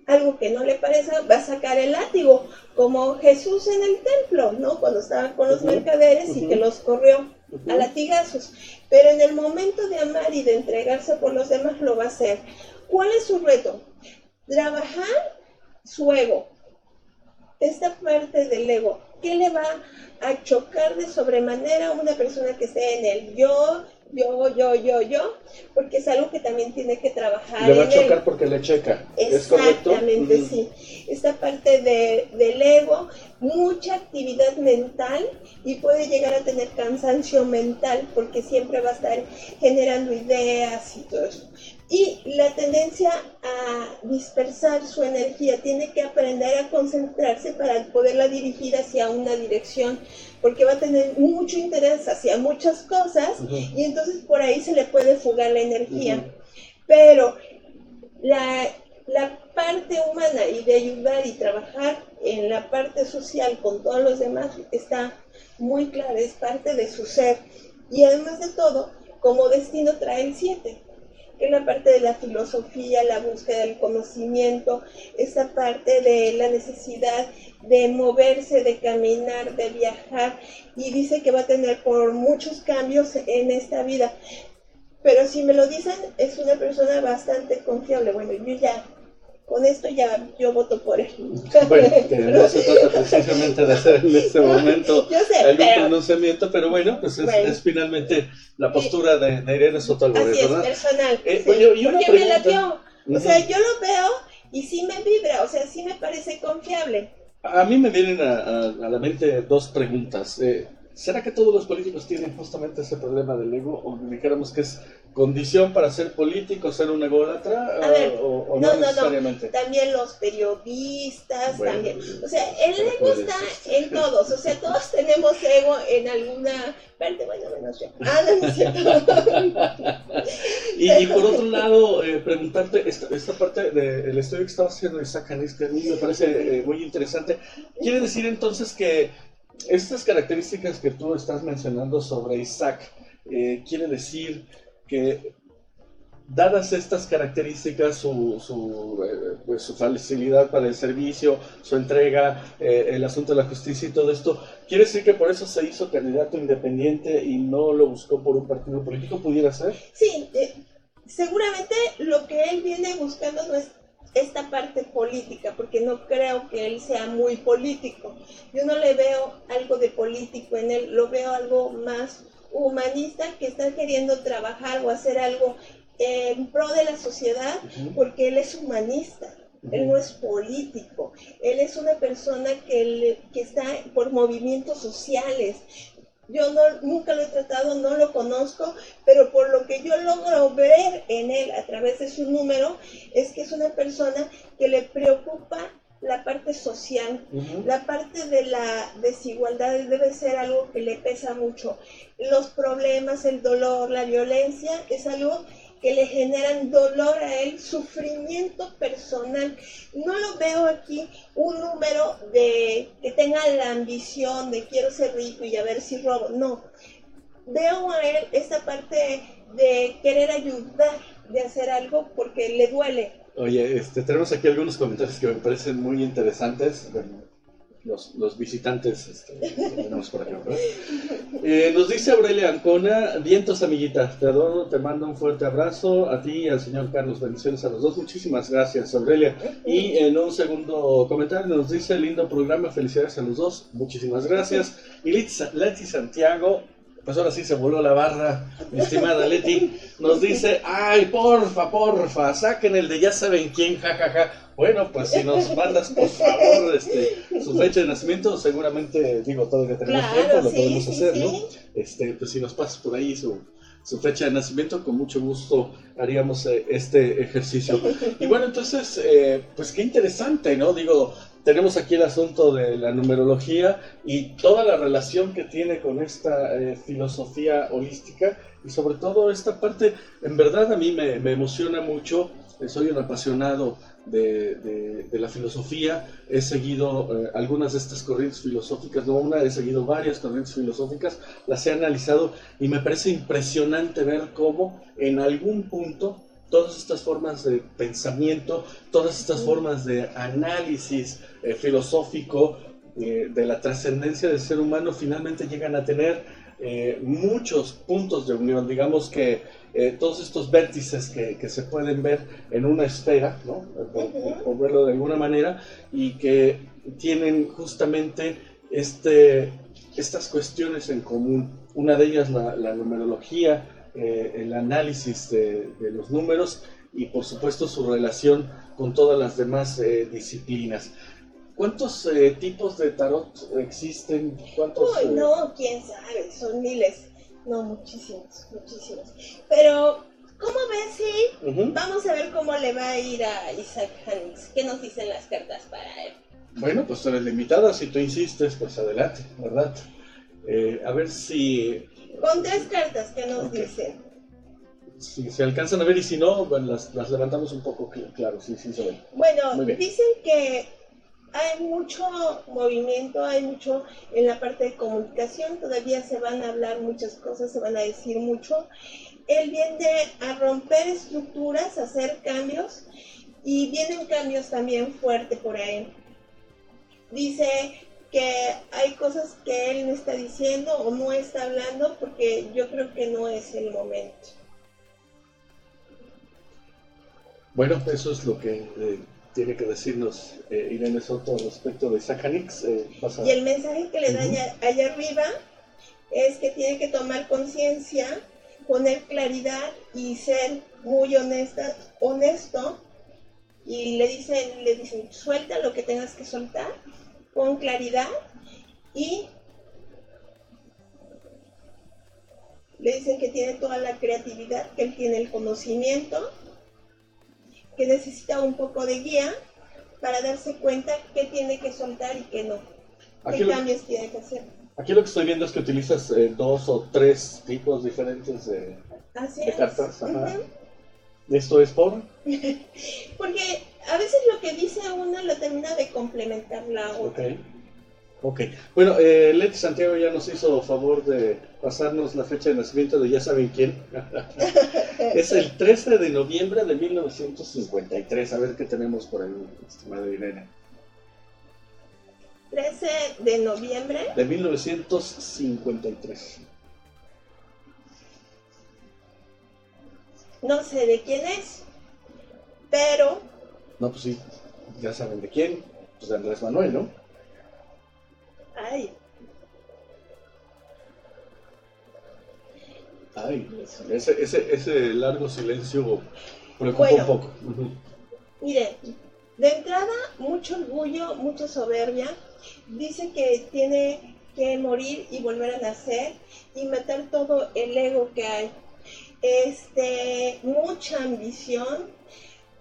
algo que no le parece, va a sacar el látigo, como Jesús en el templo, ¿no? Cuando estaba con los mercaderes y que los corrió a latigazos. Pero en el momento de amar y de entregarse por los demás lo va a hacer. ¿Cuál es su reto? Trabajar su ego, esta parte del ego. ¿Qué le va a chocar de sobremanera a una persona que esté en el yo? Porque es algo que también tiene que trabajar. Le va a chocar porque le checa. ¿Es correcto? Exactamente, sí. Esta parte del ego, mucha actividad mental, y puede llegar a tener cansancio mental porque siempre va a estar generando ideas y todo eso. Y la tendencia a dispersar su energía, tiene que aprender a concentrarse para poderla dirigir hacia una dirección, porque va a tener mucho interés hacia muchas cosas, y entonces por ahí se le puede fugar la energía. Pero la parte humana y de ayudar y trabajar en la parte social con todos los demás está muy clara, es parte de su ser. Y además de todo, como destino trae el 7, que es la parte de la filosofía, la búsqueda del conocimiento, esa parte de la necesidad de moverse, de caminar, de viajar, y dice que va a tener por muchos cambios en esta vida. Pero si me lo dicen, es una persona bastante confiable. Bueno, yo ya con esto ya yo voto por él. Bueno, que no se trata precisamente de hacer en este momento algún pronunciamiento, pero bueno, pues es finalmente la postura de Irene Soto Álvarez, así ¿verdad? Es, personal. Oye, y una porque pregunta, me latió. O sea, yo lo veo y sí me vibra, o sea, sí me parece confiable. A mí me vienen a la mente dos preguntas. ¿Será que todos los políticos tienen justamente ese problema del ego? ¿O dijéramos que es condición para ser político, ser un ególatra? ¿O no necesariamente? No. También los periodistas, también. O sea, el ego está en todos. O sea, todos tenemos ego en alguna parte. Bueno, menos yo. No es cierto. y por otro lado, preguntarte, esta parte del estudio que estaba haciendo Isaac Hanix, que a mí me parece muy interesante. ¿Quiere decir entonces que estas características que tú estás mencionando sobre Isaac, quiere decir que, dadas estas características, su facilidad para el servicio, su entrega, el asunto de la justicia y todo esto, quiere decir que por eso se hizo candidato independiente y no lo buscó por un partido político? ¿Pudiera ser? Sí, seguramente lo que él viene buscando no es esta parte política, porque no creo que él sea muy político. Yo no le veo algo de político en él, lo veo algo más humanista, que está queriendo trabajar o hacer algo en pro de la sociedad, porque él es humanista. Él no es político, él es una persona que está por movimientos sociales. Yo nunca lo he tratado, no lo conozco, pero por lo que yo logro ver en él a través de su número, es que es una persona que le preocupa la parte social, la parte de la desigualdad debe ser algo que le pesa mucho. Los problemas, el dolor, la violencia es algo que le generan dolor a él, sufrimiento personal. No lo veo aquí un número de que tenga la ambición de quiero ser rico y a ver si robo. No, veo a él esa parte de querer ayudar, de hacer algo porque le duele. Oye, tenemos aquí algunos comentarios que me parecen muy interesantes. Bueno, los visitantes que tenemos por acá, ¿verdad? Nos dice Aurelia Ancona: vientos, amiguita, te adoro, te mando un fuerte abrazo a ti y al señor Carlos, bendiciones a los dos. Muchísimas gracias, Aurelia. Y en un segundo comentario nos dice: lindo programa, felicidades a los dos, muchísimas gracias. Y Leti Santiago, pues ahora sí se voló la barra, mi estimada Leti, nos dice: ay, porfa, saquen el de ya saben quién, jajaja. Bueno, pues si nos mandas por favor su fecha de nacimiento, seguramente, todavía tenemos tiempo, lo podemos hacer, ¿no? Pues si nos pasas por ahí su fecha de nacimiento, con mucho gusto haríamos este ejercicio. Y bueno, entonces, pues qué interesante, ¿no? Tenemos aquí el asunto de la numerología y toda la relación que tiene con esta filosofía holística, y sobre todo esta parte, en verdad a mí me emociona mucho. Soy un apasionado de la filosofía, he seguido algunas de estas corrientes filosóficas, he seguido varias corrientes filosóficas, las he analizado y me parece impresionante ver cómo en algún punto todas estas formas de pensamiento, todas estas formas de análisis filosófico de la trascendencia del ser humano finalmente llegan a tener muchos puntos de unión. Digamos que todos estos vértices que se pueden ver en una esfera, ¿no? Por verlo de alguna manera, y que tienen justamente estas cuestiones en común. Una de ellas la numerología, el análisis de los números y por supuesto su relación con todas las demás disciplinas. ¿Cuántos tipos de tarot existen? ¿Cuántos? No, quién sabe, son miles. No, muchísimos. Pero, ¿cómo ves si vamos a ver cómo le va a ir a Isaac Hanix? ¿Qué nos dicen las cartas para él? Bueno, pues tú eres limitada, si tú insistes, pues adelante, ¿verdad? A ver si... Con 3 cartas, ¿qué nos dicen? Si se alcanzan a ver, y si no, bueno, las levantamos un poco, claro, sí se ven. Bueno, dicen que hay mucho movimiento, hay mucho en la parte de comunicación, todavía se van a hablar muchas cosas, se van a decir mucho. Él viene a romper estructuras, a hacer cambios, y vienen cambios también fuertes por ahí. Dice que hay cosas que él no está diciendo o no está hablando porque yo creo que no es el momento. Bueno, eso es lo que tiene que decirnos Irene Soto respecto de Sacanix. Y el mensaje que le da allá arriba es que tiene que tomar conciencia, poner claridad y ser muy honesto. Y le dicen, suelta lo que tengas que soltar, con claridad, y le dicen que tiene toda la creatividad, que él tiene el conocimiento, que necesita un poco de guía para darse cuenta qué tiene que soltar y qué no, qué cambios tiene que hacer. Aquí lo que estoy viendo es que utilizas 2 o 3 tipos diferentes de cartas. ¿Esto es por? Porque a veces lo que dice una lo termina de complementar la otra. Ok. Bueno, Leti Santiago ya nos hizo favor de pasarnos la fecha de nacimiento de ya saben quién. Es el 13 de noviembre de 1953. A ver qué tenemos por ahí, estimada Irene. 13 de noviembre de 1953. No sé de quién es, pero... No, pues sí, ya saben de quién. Pues de Andrés Manuel, ¿no? Ese largo silencio preocupa un poco. Mire, de entrada, mucho orgullo, mucha soberbia. Dice que tiene que morir y volver a nacer y matar todo el ego que hay. Mucha ambición,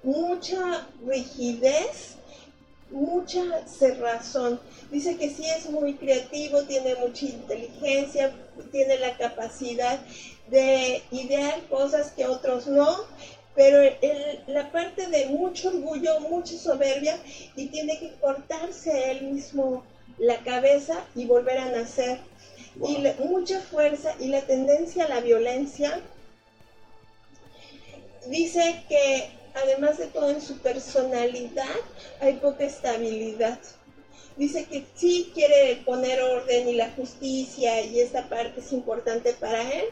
mucha rigidez, mucha cerrazón. Dice que sí es muy creativo, tiene mucha inteligencia, tiene la capacidad de idear cosas que otros no, pero la parte de mucho orgullo, mucha soberbia, y tiene que cortarse él mismo la cabeza y volver a nacer. Wow. Y mucha fuerza y la tendencia a la violencia. Dice que además de todo en su personalidad hay poca estabilidad. Dice que sí quiere poner orden y la justicia y esta parte es importante para él,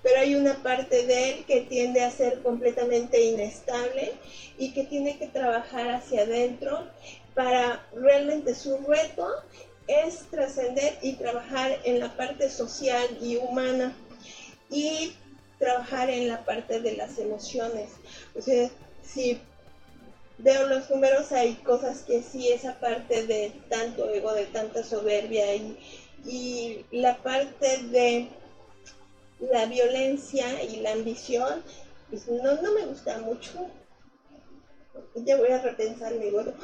pero hay una parte de él que tiende a ser completamente inestable y que tiene que trabajar hacia adentro para realmente su reto es trascender y trabajar en la parte social y humana y trabajar en la parte de las emociones. O sea, si veo los números, hay cosas que sí, esa parte de tanto ego, de tanta soberbia y la parte de la violencia y la ambición, pues no me gusta mucho. Ya voy a repensar mi voto.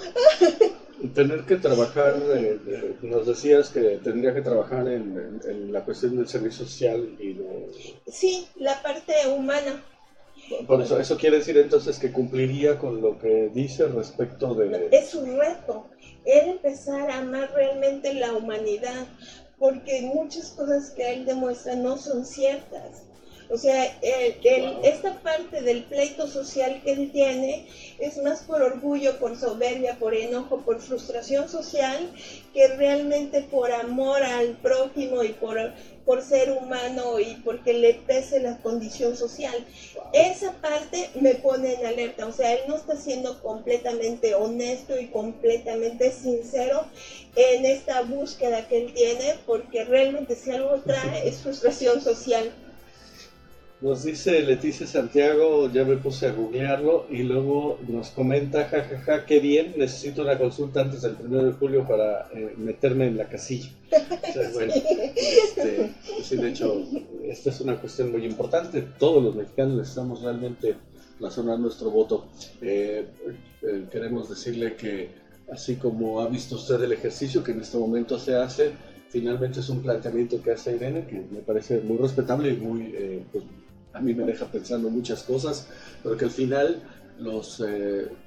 Tener que trabajar, nos decías que tendría que trabajar en la cuestión del servicio social y de... Sí, la parte humana. Por eso quiere decir entonces que cumpliría con lo que dice respecto de... Es su reto, él empezar a amar realmente la humanidad, porque muchas cosas que él demuestra no son ciertas. O sea, esta parte del pleito social que él tiene es más por orgullo, por soberbia, por enojo, por frustración social, que realmente por amor al prójimo y por ser humano y porque le pese la condición social. Esa parte me pone en alerta. O sea, él no está siendo completamente honesto y completamente sincero en esta búsqueda que él tiene, porque realmente si algo trae es frustración social. Nos dice Leticia Santiago, ya me puse a googlearlo, y luego nos comenta, jajaja, qué bien, necesito una consulta antes del 1 de julio para meterme en la casilla. O sea, bueno, sí, de hecho, esta es una cuestión muy importante. Todos los mexicanos necesitamos realmente razonar nuestro voto. Queremos decirle que, así como ha visto usted el ejercicio que en este momento se hace, finalmente es un planteamiento que hace Irene, que me parece muy respetable y muy... pues, a mí me deja pensando muchas cosas, pero que al final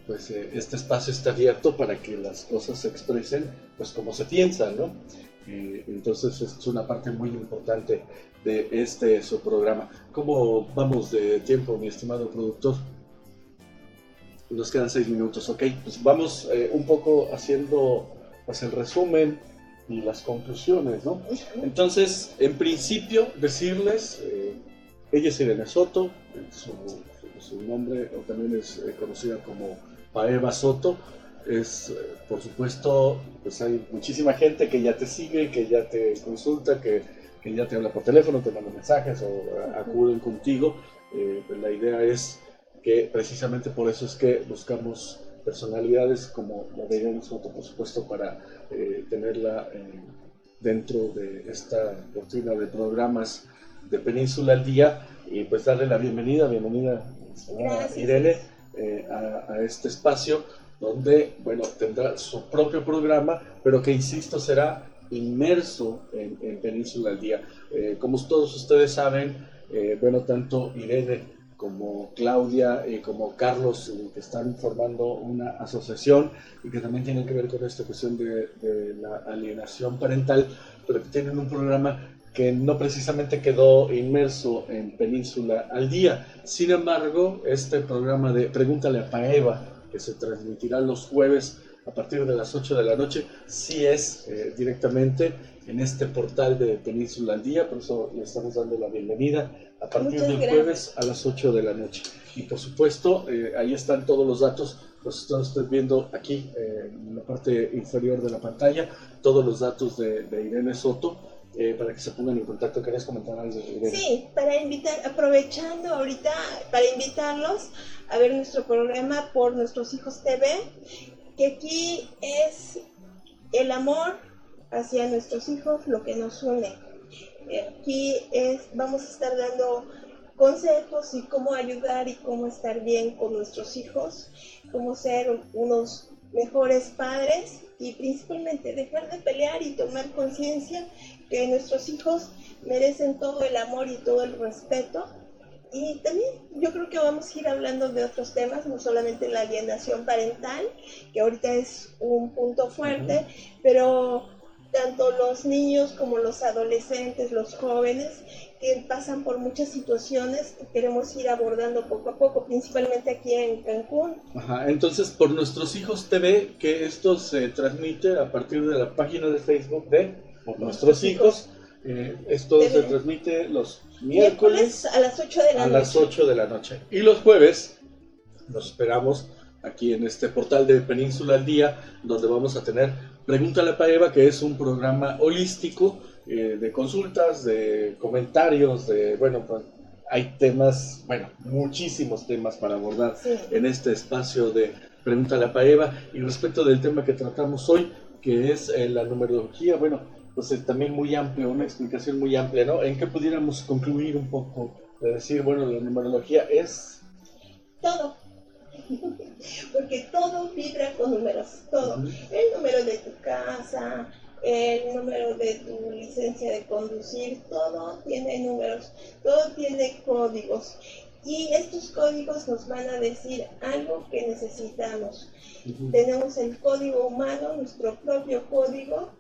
este espacio está abierto para que las cosas se expresen pues como se piensan, ¿no? Entonces es una parte muy importante de su programa. ¿Cómo vamos de tiempo, mi estimado productor? Nos quedan 6 minutos, ok. Pues vamos un poco haciendo pues el resumen y las conclusiones, ¿no? Entonces, en principio, decirles... ella es Irene Soto, su nombre o también es conocida como Paeva Soto. es, por supuesto, pues hay muchísima gente que ya te sigue, que ya te consulta, que ya te habla por teléfono, te manda mensajes o acuden contigo. Pues la idea es que precisamente por eso es que buscamos personalidades como la de Irene Soto, por supuesto, para tenerla dentro de esta cortina de programas de Península al Día, y pues darle la bienvenida Gracias. Irene, a este espacio donde, bueno, tendrá su propio programa, pero que, insisto, será inmerso en Península al Día. Como todos ustedes saben, bueno, tanto Irene como Claudia y como Carlos, que están formando una asociación y que también tiene que ver con esta cuestión de la alienación parental, pero que tienen un programa que no precisamente quedó inmerso en Península al Día. Sin embargo, este programa de Pregúntale a Paeva, que se transmitirá los jueves a partir de las 8 de la noche, sí es directamente en este portal de Península al Día, por eso le estamos dando la bienvenida a partir del jueves a las 8 de la noche. Y por supuesto, ahí están todos los datos, los están ustedes viendo aquí en la parte inferior de la pantalla, todos los datos de Irene Soto, para que se pongan en contacto. ¿Querías comentar algo, Irene? Sí, para invitar, aprovechando ahorita, para invitarlos a ver nuestro programa por Nuestros Hijos TV, que aquí es el amor hacia nuestros hijos lo que nos une. Aquí vamos a estar dando consejos y cómo ayudar y cómo estar bien con nuestros hijos, cómo ser unos mejores padres y principalmente dejar de pelear y tomar conciencia que nuestros hijos merecen todo el amor y todo el respeto. Y también yo creo que vamos a ir hablando de otros temas, no solamente la alienación parental, que ahorita es un punto fuerte, pero tanto los niños como los adolescentes, los jóvenes, que pasan por muchas situaciones que queremos ir abordando poco a poco, principalmente aquí en Cancún. Ajá, entonces por Nuestros Hijos TV, que esto se transmite a partir de la página de Facebook de Nuestros Hijos. Esto se transmite los miércoles a las 8 de la noche. A las 8 de la noche. Y los jueves nos esperamos aquí en este portal de Península al Día, donde vamos a tener Pregúntale a Paeva, que es un programa holístico de consultas, de comentarios, bueno, pues, hay temas, bueno, muchísimos temas para abordar en este espacio de Pregúntale a Paeva. Y respecto del tema que tratamos hoy, que es la numerología, bueno, pues es también muy amplio, una explicación muy amplia, ¿no? ¿En qué pudiéramos concluir un poco? De decir, bueno, la numerología es... todo. Porque todo vibra con números, todo. El número de tu casa, el número de tu licencia de conducir, todo tiene números, todo tiene códigos. Y estos códigos nos van a decir algo que necesitamos. Tenemos el código humano, nuestro propio código,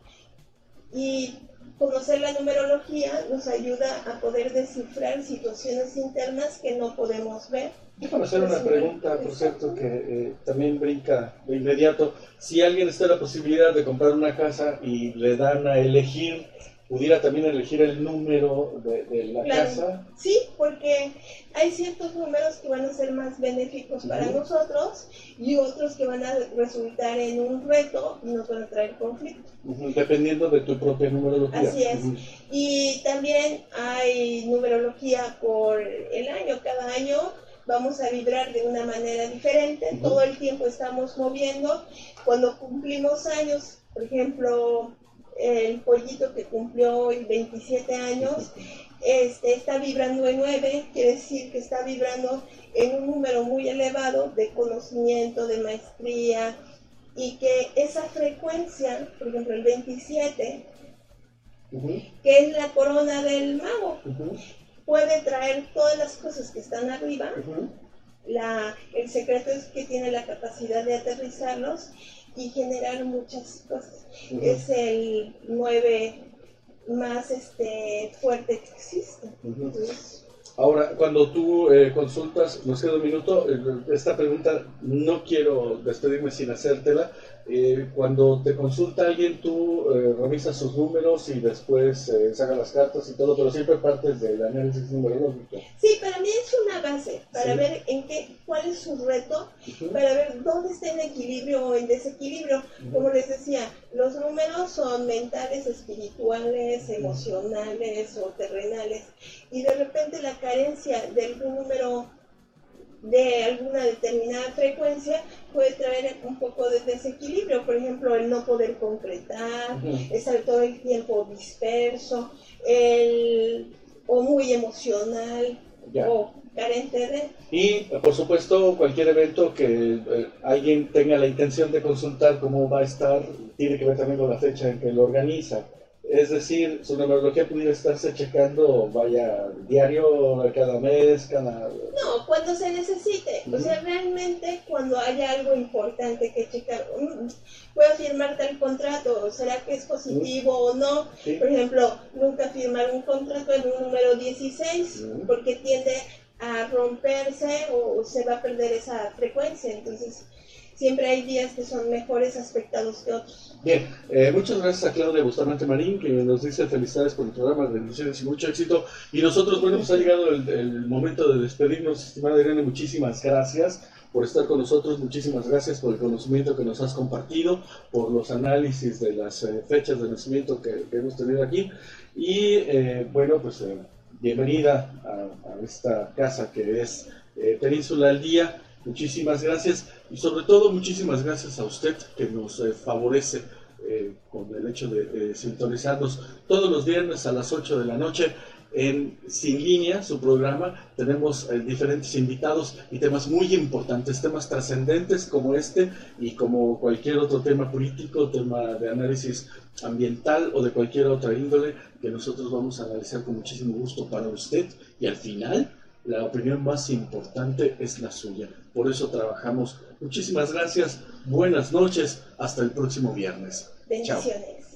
y conocer la numerología nos ayuda a poder descifrar situaciones internas que no podemos ver. Déjame hacer una pregunta, por cierto, que también brinca de inmediato. Si alguien está en la posibilidad de comprar una casa y le dan a elegir, ¿pudiera también elegir el número de la casa? Sí, porque hay ciertos números que van a ser más benéficos para nosotros y otros que van a resultar en un reto y nos van a traer conflicto. Dependiendo de tu propia numerología. Así es. Y también hay numerología por el año. Cada año vamos a vibrar de una manera diferente. Todo el tiempo estamos moviendo. Cuando cumplimos años, por ejemplo, el pollito que cumplió hoy 27 años, está vibrando en 9, quiere decir que está vibrando en un número muy elevado de conocimiento, de maestría, y que esa frecuencia, por ejemplo el 27, que es la corona del mago, puede traer todas las cosas que están arriba. El secreto es que tiene la capacidad de aterrizarlos y generar muchas cosas. Es el 9 más fuerte que existe. Ahora, cuando tú consultas, nos queda un minuto, esta pregunta no quiero despedirme sin hacértela, Cuando te consulta alguien, tú revisas sus números y después sacas las cartas y todo, pero siempre partes del análisis numerológico. Sí, para mí es una base para Sí. ver cuál es su reto, para ver dónde está en equilibrio o en desequilibrio. Como les decía, los números son mentales, espirituales, emocionales o terrenales, y de repente la carencia de algún número de alguna determinada frecuencia puede traer un poco de desequilibrio. Por ejemplo, el no poder concretar, estar todo el tiempo disperso, o muy emocional, Ya. o carente de... Y, por supuesto, cualquier evento que alguien tenga la intención de consultar cómo va a estar, tiene que ver también con la fecha en que lo organiza. Es decir, su numerología pudiera estarse checando, vaya, diario, cada mes, cada... No, cuando se necesite. O sea, realmente cuando haya algo importante que checar, ¿puedo firmar tal contrato? ¿Será que es positivo o no? Sí. Por ejemplo, nunca firmar un contrato en un número 16, porque tiende a romperse o se va a perder esa frecuencia. Entonces, siempre hay días que son mejores aspectados que otros. Bien, muchas gracias a Claudia Bustamante Marín, que nos dice felicidades por el programa, bendiciones y mucho éxito. Y nosotros, bueno, pues ha llegado el momento de despedirnos. Estimada Irene, muchísimas gracias por estar con nosotros, muchísimas gracias por el conocimiento que nos has compartido, por los análisis de las fechas de nacimiento que hemos tenido aquí. Y bueno, pues bienvenida a esta casa que es Península al Día. Muchísimas gracias y sobre todo muchísimas gracias a usted que nos favorece con el hecho de sintonizarnos todos los viernes a las 8 de la noche en Sin Línea, su programa. Tenemos diferentes invitados y temas muy importantes, temas trascendentes como este y como cualquier otro tema político, tema de análisis ambiental o de cualquier otra índole que nosotros vamos a analizar con muchísimo gusto para usted, y al final la opinión más importante es la suya. Por eso trabajamos. Muchísimas gracias. Buenas noches. Hasta el próximo viernes. Bendiciones. Chao.